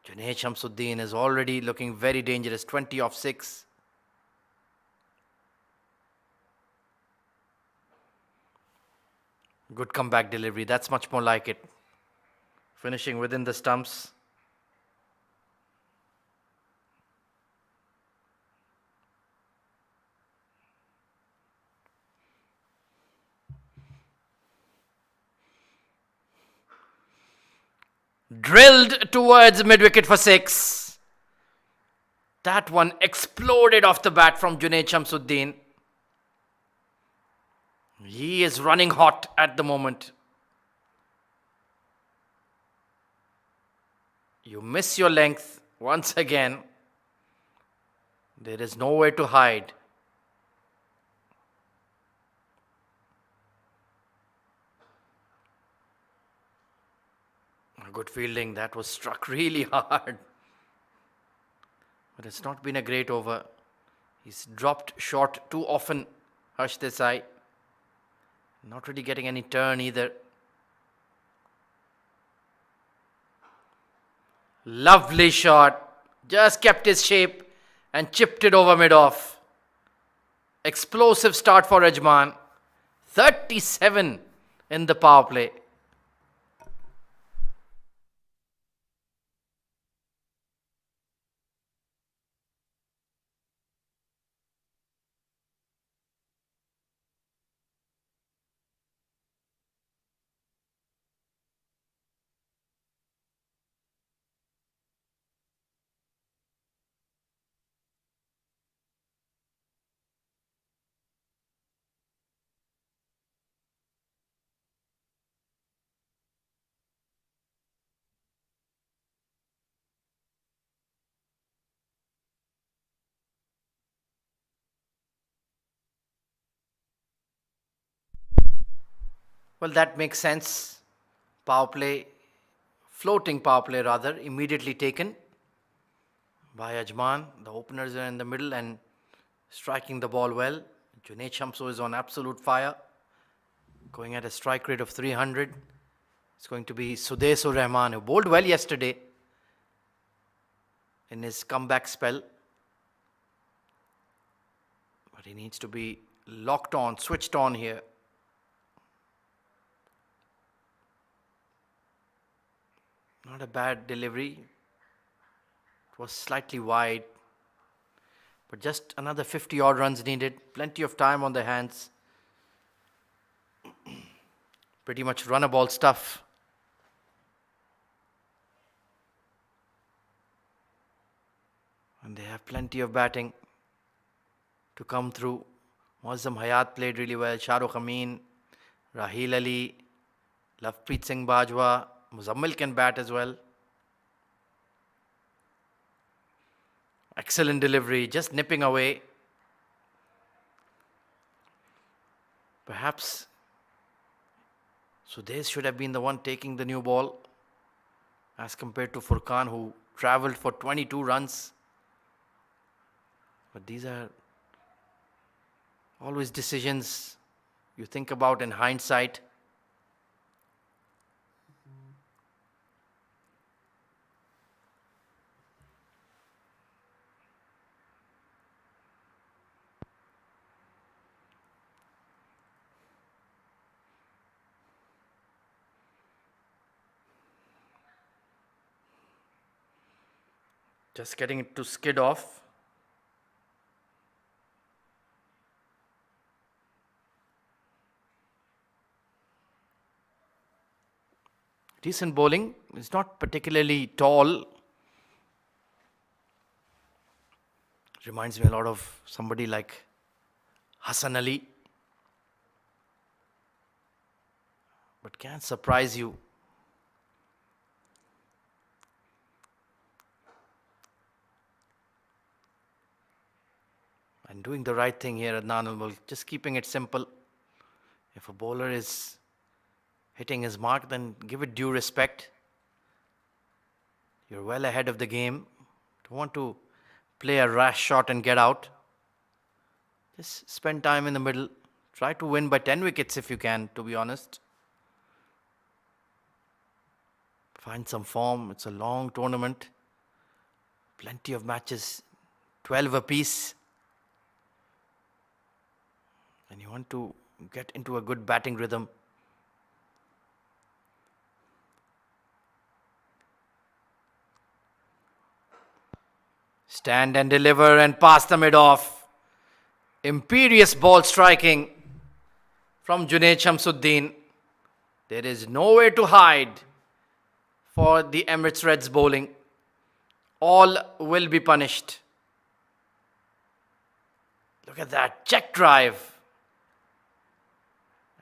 Junaid Shamsuddin is already looking very dangerous. 20 off 6. Good comeback delivery. That's much more like it. Finishing within the stumps. Drilled towards mid-wicket for 6. That one exploded off the bat from Junaid Shamsuddin. He is running hot at the moment. You miss your length once again. There is nowhere to hide. Good fielding. That was struck really hard. But it's not been a great over. He's dropped short too often, Harsh Desai. Not really getting any turn either. Lovely shot. Just kept his shape and chipped it over mid-off. Explosive start for Ajman. 37 in the power play. Well, that makes sense. Power play, floating power play rather, immediately taken by Ajman. The openers are in the middle and striking the ball well. Junaid Shamsu is on absolute fire, going at a strike rate of 300. It's going to be Sudesur Rahman, who bowled well yesterday in his comeback spell. But he needs to be locked on, switched on here. Not a bad delivery. It was slightly wide. But just another 50 odd runs needed. Plenty of time on their hands. Pretty much runnable stuff. And they have plenty of batting to come through. Muazzam Hayat played really well. Shahrukh Amin, Raheel Ali, Lovepreet Singh Bajwa. Muzammil can bat as well. Excellent delivery, just nipping away. Perhaps Sudesh should have been the one taking the new ball as compared to Furqan, who travelled for 22 runs. But these are always decisions you think about in hindsight. Just getting it to skid off. Decent bowling. It's not particularly tall. Reminds me a lot of somebody like Hassan Ali. But can surprise you. And doing the right thing here at Adnan, just keeping it simple. If a bowler is hitting his mark, then give it due respect. You're well ahead of the game. Don't want to play a rash shot and get out. Just spend time in the middle. Try to win by 10 wickets if you can, to be honest. Find some form. It's a long tournament. Plenty of matches. 12 apiece. And you want to get into a good batting rhythm. Stand and deliver and pass the mid-off. Imperious ball striking from Junaid Shamsuddin. There is nowhere to hide for the Emirates Reds bowling. All will be punished. Look at that check drive.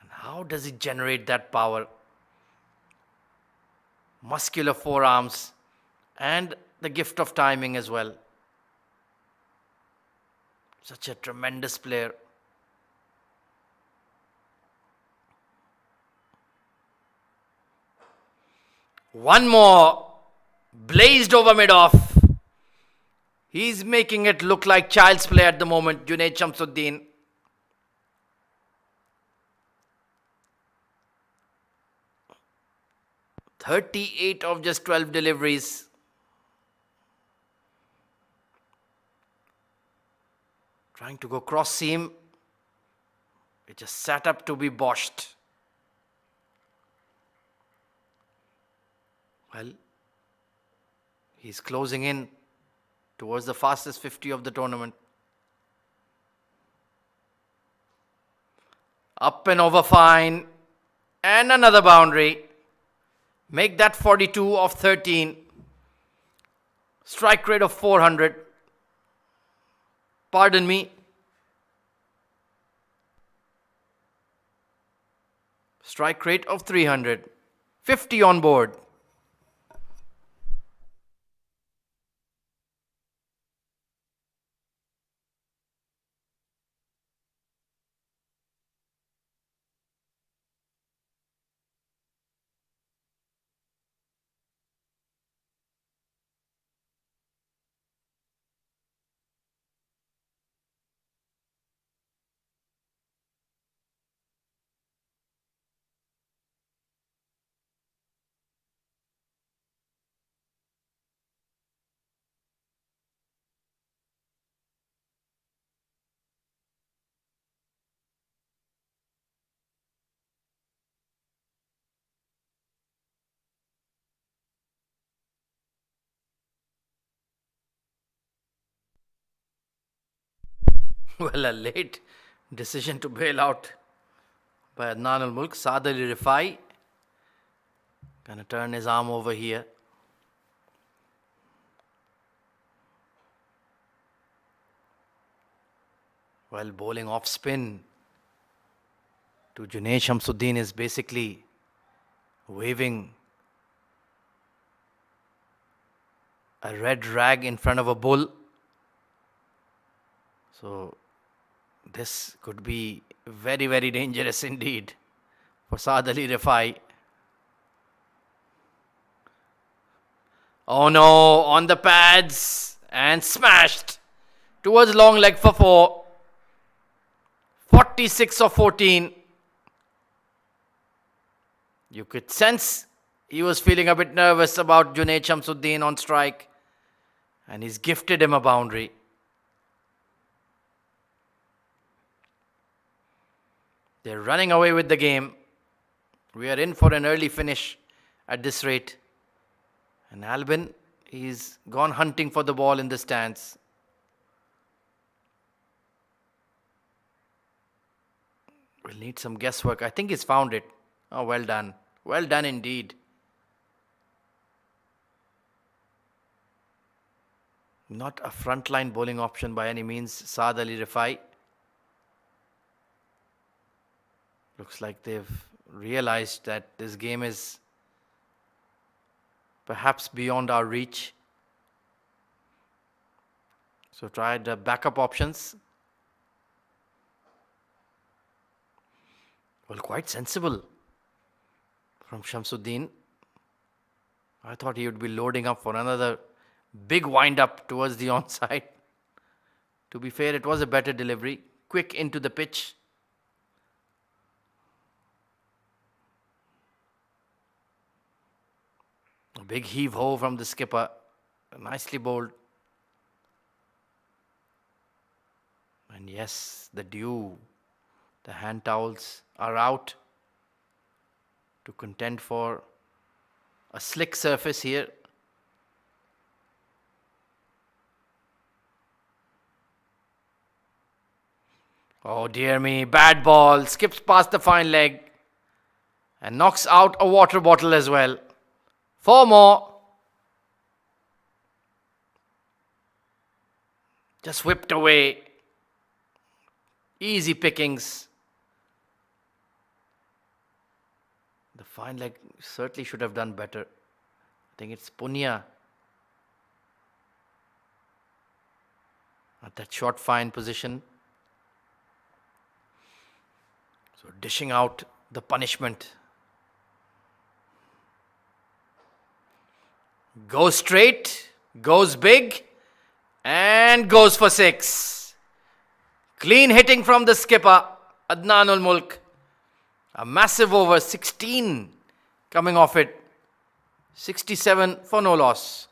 And how does he generate that power? Muscular forearms and the gift of timing as well. Such a tremendous player. One more. Blazed over mid-off. He's making it look like child's play at the moment, Junaid Shamsuddin. "38 of just 12 deliveries. Trying to go cross seam. It just sat up to be boshed. Well, he's closing in towards the fastest 50 of the tournament. Up and over fine. And another boundary. Make that 42 of 13. Strike rate of 400. Pardon me. Strike rate of 300. 50 on board. Well, a late decision to bail out by Adnan al-Mulk. Saad Ali Rifai gonna turn his arm over here. Well, bowling off spin to Junaid Shamsuddin is basically waving a red rag in front of a bull. So this could be very, very dangerous indeed for Saad Ali Rifai. Oh no, on the pads and smashed towards long leg for 4. 46 of 14. You could sense he was feeling a bit nervous about Junaid Shamsuddin on strike, and he's gifted him a boundary. They're running away with the game. We are in for an early finish at this rate. And Albin, he's gone hunting for the ball in the stands. We'll need some guesswork. I think he's found it. Oh, well done. Well done indeed. Not a frontline bowling option by any means, Saad Ali Rifai. Looks like they've realized that this game is perhaps beyond our reach. So tried the backup options. Well, quite sensible from Shamsuddin. I thought he would be loading up for another big wind-up towards the onside. To be fair, it was a better delivery. Quick into the pitch. A big heave-ho from the skipper. Nicely bowled. And yes, the dew, the hand towels are out to contend for a slick surface here. Oh dear me, bad ball. Skips past the fine leg and knocks out a water bottle as well. 4 more. Just whipped away. Easy pickings. The fine leg certainly should have done better. I think it's Punya at that short fine position. So dishing out the punishment. Goes straight, goes big, and goes for 6. Clean hitting from the skipper, Adnan ul Mulk. A massive over, 16 coming off it. 67 for no loss.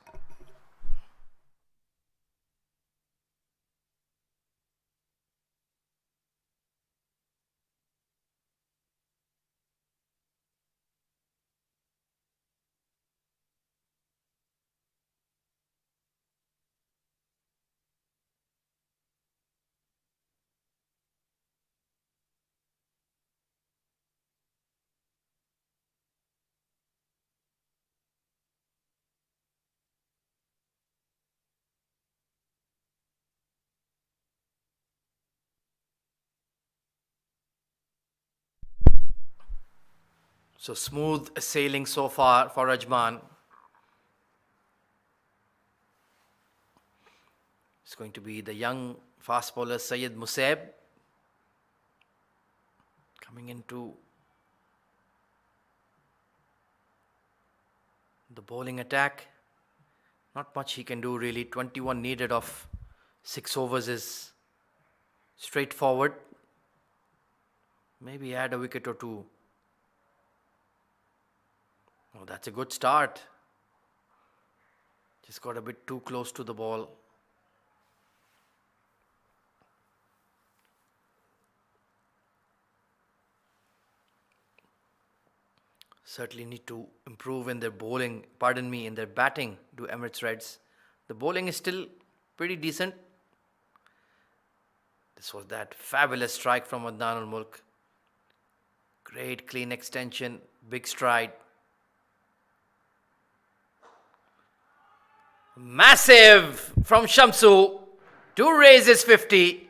So smooth sailing so far for Ajman. It's going to be the young fast bowler Syed Musab coming into the bowling attack. Not much he can do really. 21 needed of 6 overs is straightforward. Maybe add a wicket or two. Oh, that's a good start. Just got a bit too close to the ball. Certainly need to improve in their bowling, in their batting, do Emirates Reds. The bowling is still pretty decent. This was that fabulous strike from Adnan ul Mulk. Great clean extension, big stride. Massive from Shamsu to raise his 50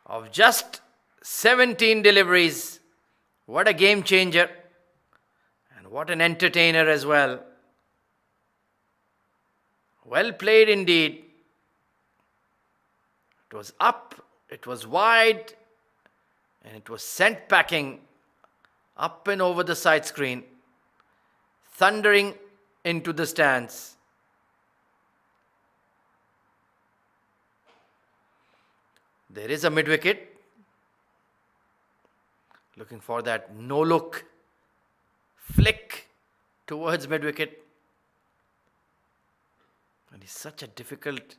of just 17 deliveries. What a game changer. And what an entertainer as well. Well played indeed. It was up, it was wide, and it was sent packing up and over the side screen, thundering into the stands. There is a mid-wicket. Looking for that no-look flick towards mid-wicket. And he's such a difficult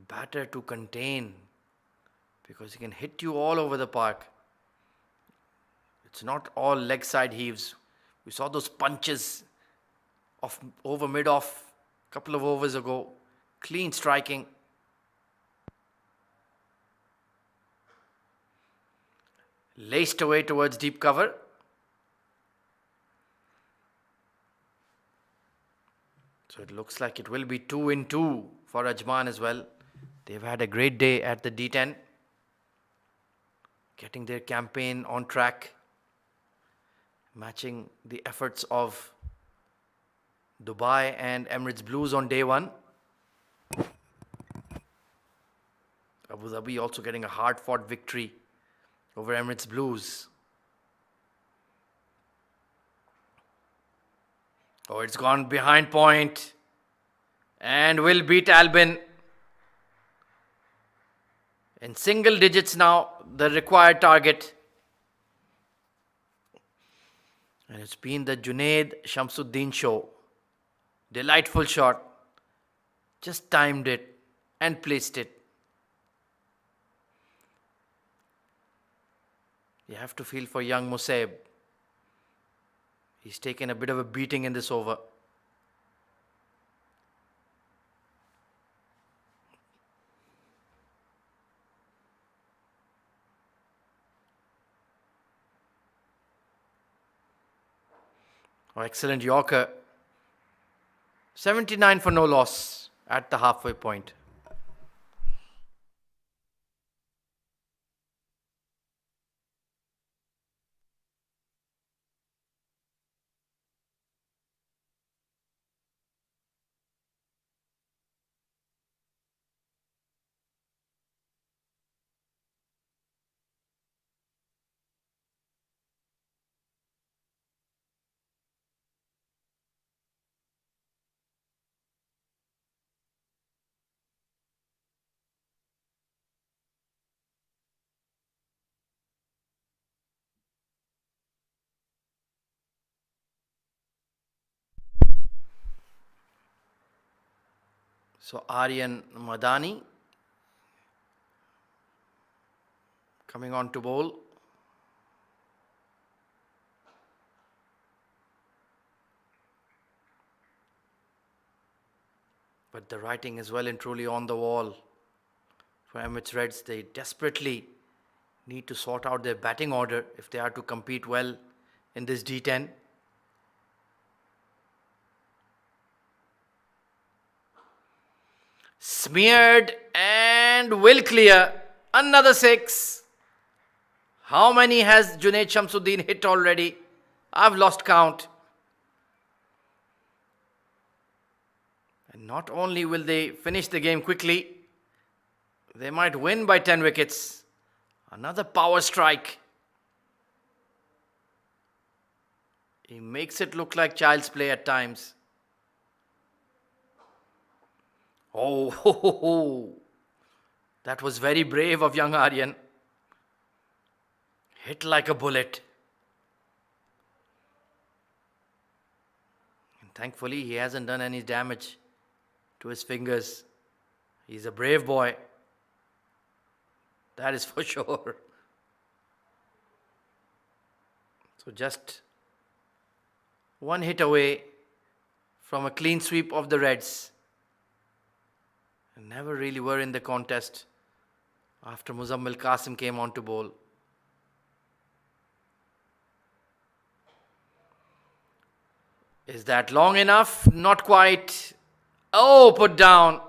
batter to contain because he can hit you all over the park. It's not all leg side heaves. We saw those punches over mid-off a couple of overs ago. Clean striking. Laced away towards deep cover. So it looks like it will be 2 in 2 for Ajman as well. They've had a great day at the D10. Getting their campaign on track. Matching the efforts of Dubai and Emirates Blues on day 1. Abu Dhabi also getting a hard-fought victory over Emirates Blues. Oh, it's gone behind point and will beat Albin. In single digits now, the required target. And it's been the Junaid Shamsuddin show. Delightful shot. Just timed it and placed it. You have to feel for young Musab. He's taken a bit of a beating in this over. Oh, excellent Yorker. 79 for no loss at the halfway point. So Aryan Madani coming on to bowl. But the writing is well and truly on the wall for Emirates Reds. They desperately need to sort out their batting order if they are to compete well in this D10. Smeared and will clear. Another 6. How many has Junaid Shamsuddin hit already? I've lost count. And not only will they finish the game quickly, they might win by 10 wickets. Another power strike. He makes it look like child's play at times. Oh, ho, ho, ho. That was very brave of young Aryan. Hit like a bullet. And thankfully, he hasn't done any damage to his fingers. He's a brave boy. That is for sure. So just one hit away from a clean sweep of the Reds. And never really were in the contest after Muzammil Qasim came on to bowl. Is that long enough? Not quite. Oh, put down.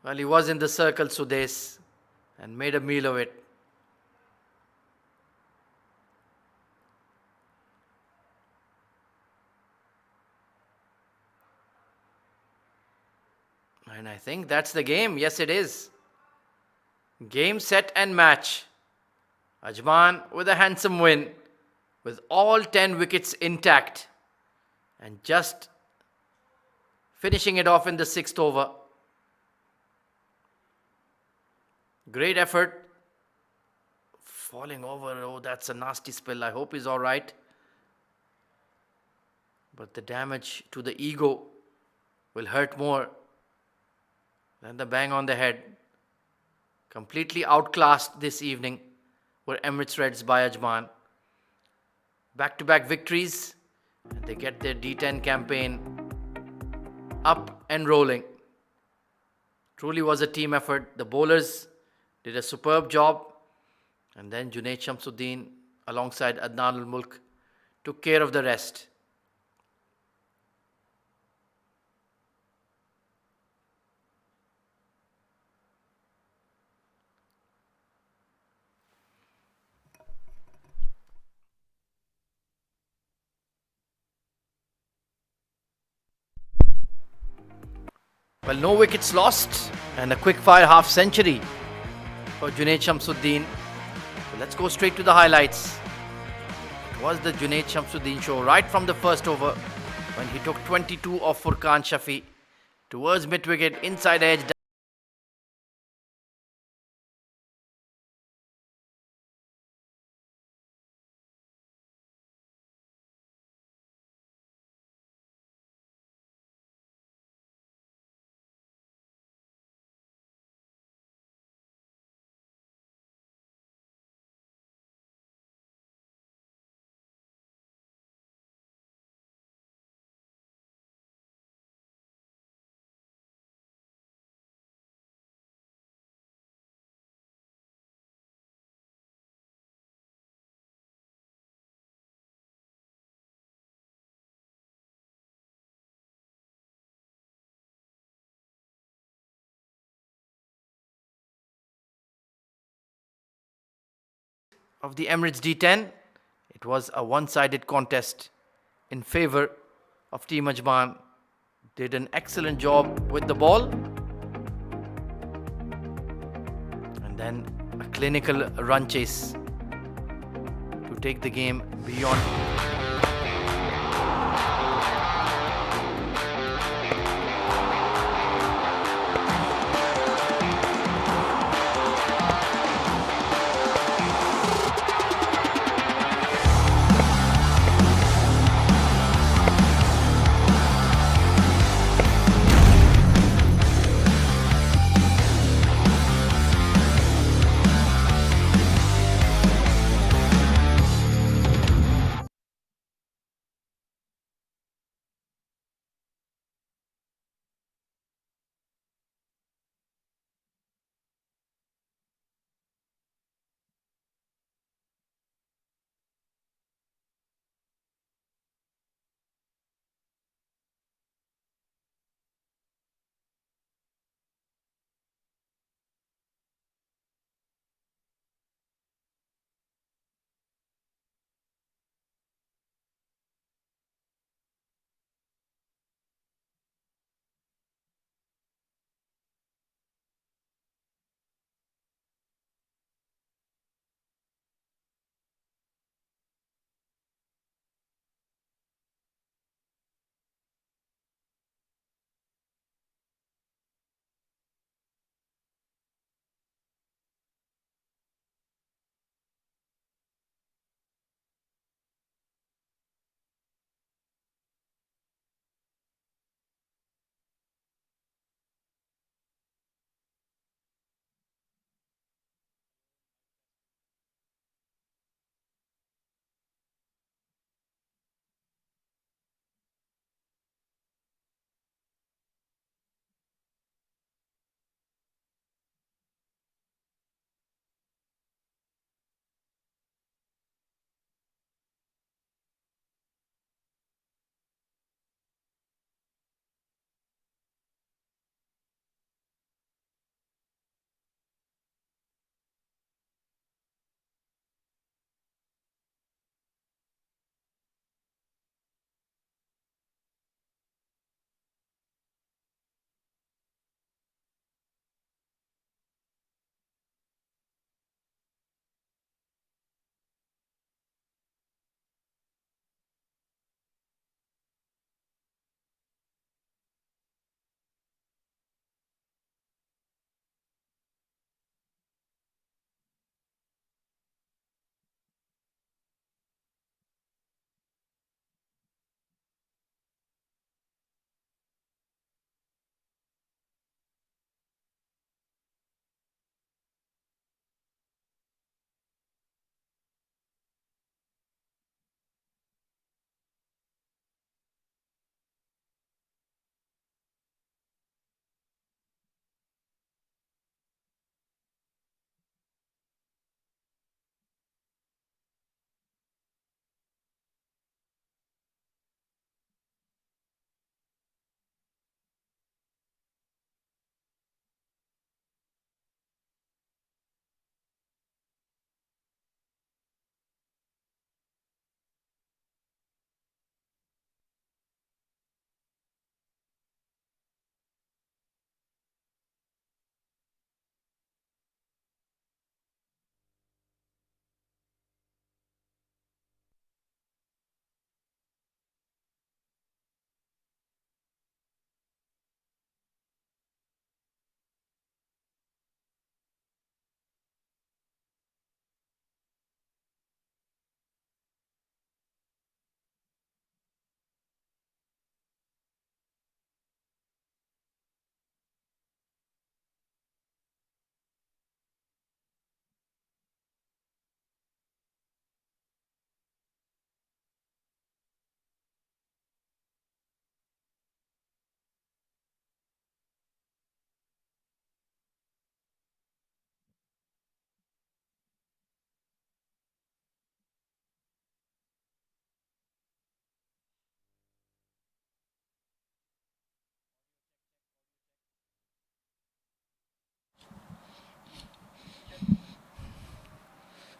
Well, he was in the circle, Sudesh, and made a meal of it. And I think that's the game. Yes, it is. Game, set and match. Ajman with a handsome win, with all 10 wickets intact, and just finishing it off in the 6th over. Great effort. Falling over. Oh, that's a nasty spill. I hope he's all right. But the damage to the ego will hurt more than the bang on the head. Completely outclassed this evening were Emirates Reds by Ajman. Back-to-back victories, and they get their D10 campaign up and rolling. Truly was a team effort. The bowlers did a superb job, and then Junaid Shamsuddin alongside Adnan al-Mulk took care of the rest. Well, no wickets lost and a quick-fire half-century for Junaid Shamsuddin. So let's go straight to the highlights. It was the Junaid Shamsuddin show right from the first over when he took 22 off Furqan Shafi towards mid-wicket, inside edge. of the Emirates D10. It was a one-sided contest in favor of Team Ajman. Did an excellent job with the ball. And then a clinical run chase to take the game beyond.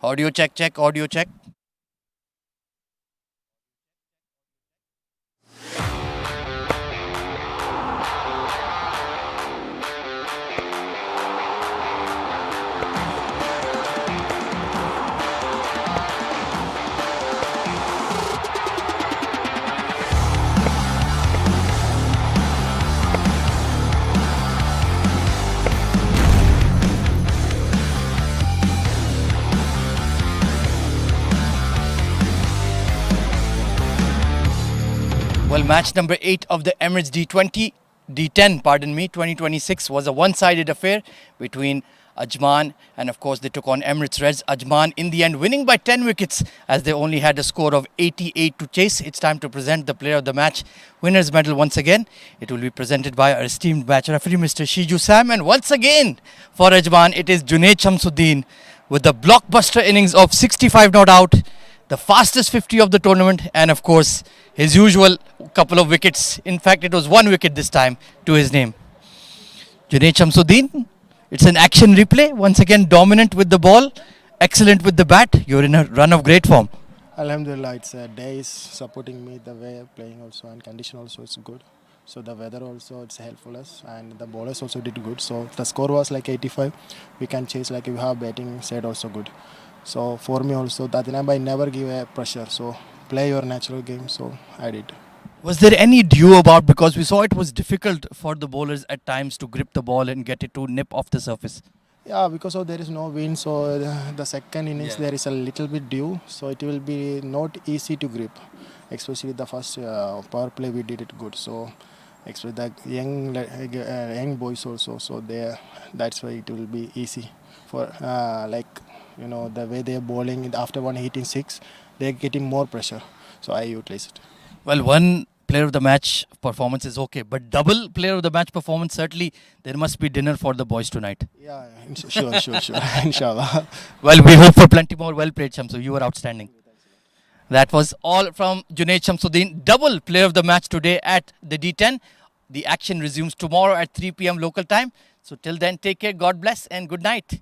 Audio check, check, audio check. Well, match number 8 of the Emirates D10, 2026 was a one-sided affair between Ajman and of course they took on Emirates Reds. Ajman in the end winning by 10 wickets as they only had a score of 88 to chase. It's time to present the player of the match winner's medal once again. It will be presented by our esteemed match referee Mr. Shiju Sam, and once again for Ajman it is Junaid Shamsuddin with the blockbuster innings of 65 not out, the fastest 50 of the tournament, and of course his usual couple of wickets. In fact, it was 1 wicket this time to his name. Junaid Shamsuddin, it's an action replay. Once again, dominant with the ball, excellent with the bat. You're in a run of great form. Alhamdulillah, it's day is supporting me, the way of playing also and condition also is good. So the weather also it's helpful us, and the bowlers also did good. So the score was like 85. We can chase like we have batting side also good. So for me also that I never give a pressure. So play your natural game. So I did. Was there any due about, because we saw it was difficult for the bowlers at times to grip the ball and get it to nip off the surface? Yeah, because of there is no wind, so the second innings there is a little bit dew, so it will be not easy to grip. Especially the first power play we did it good. So especially the young boys also, so that's why it will be easy for the way they are bowling after one hitting six, they are getting more pressure. So I utilized it. Well, one player of the match performance is okay, but double player of the match performance, certainly there must be dinner for the boys tonight. Yeah, sure, inshallah. Well, we hope for plenty more. Well played, Shamsu. You were outstanding. That was all from Junaid Shamsuddin, double player of the match today at the D10. The action resumes tomorrow at 3 p.m. local time. So till then, take care, God bless, and good night.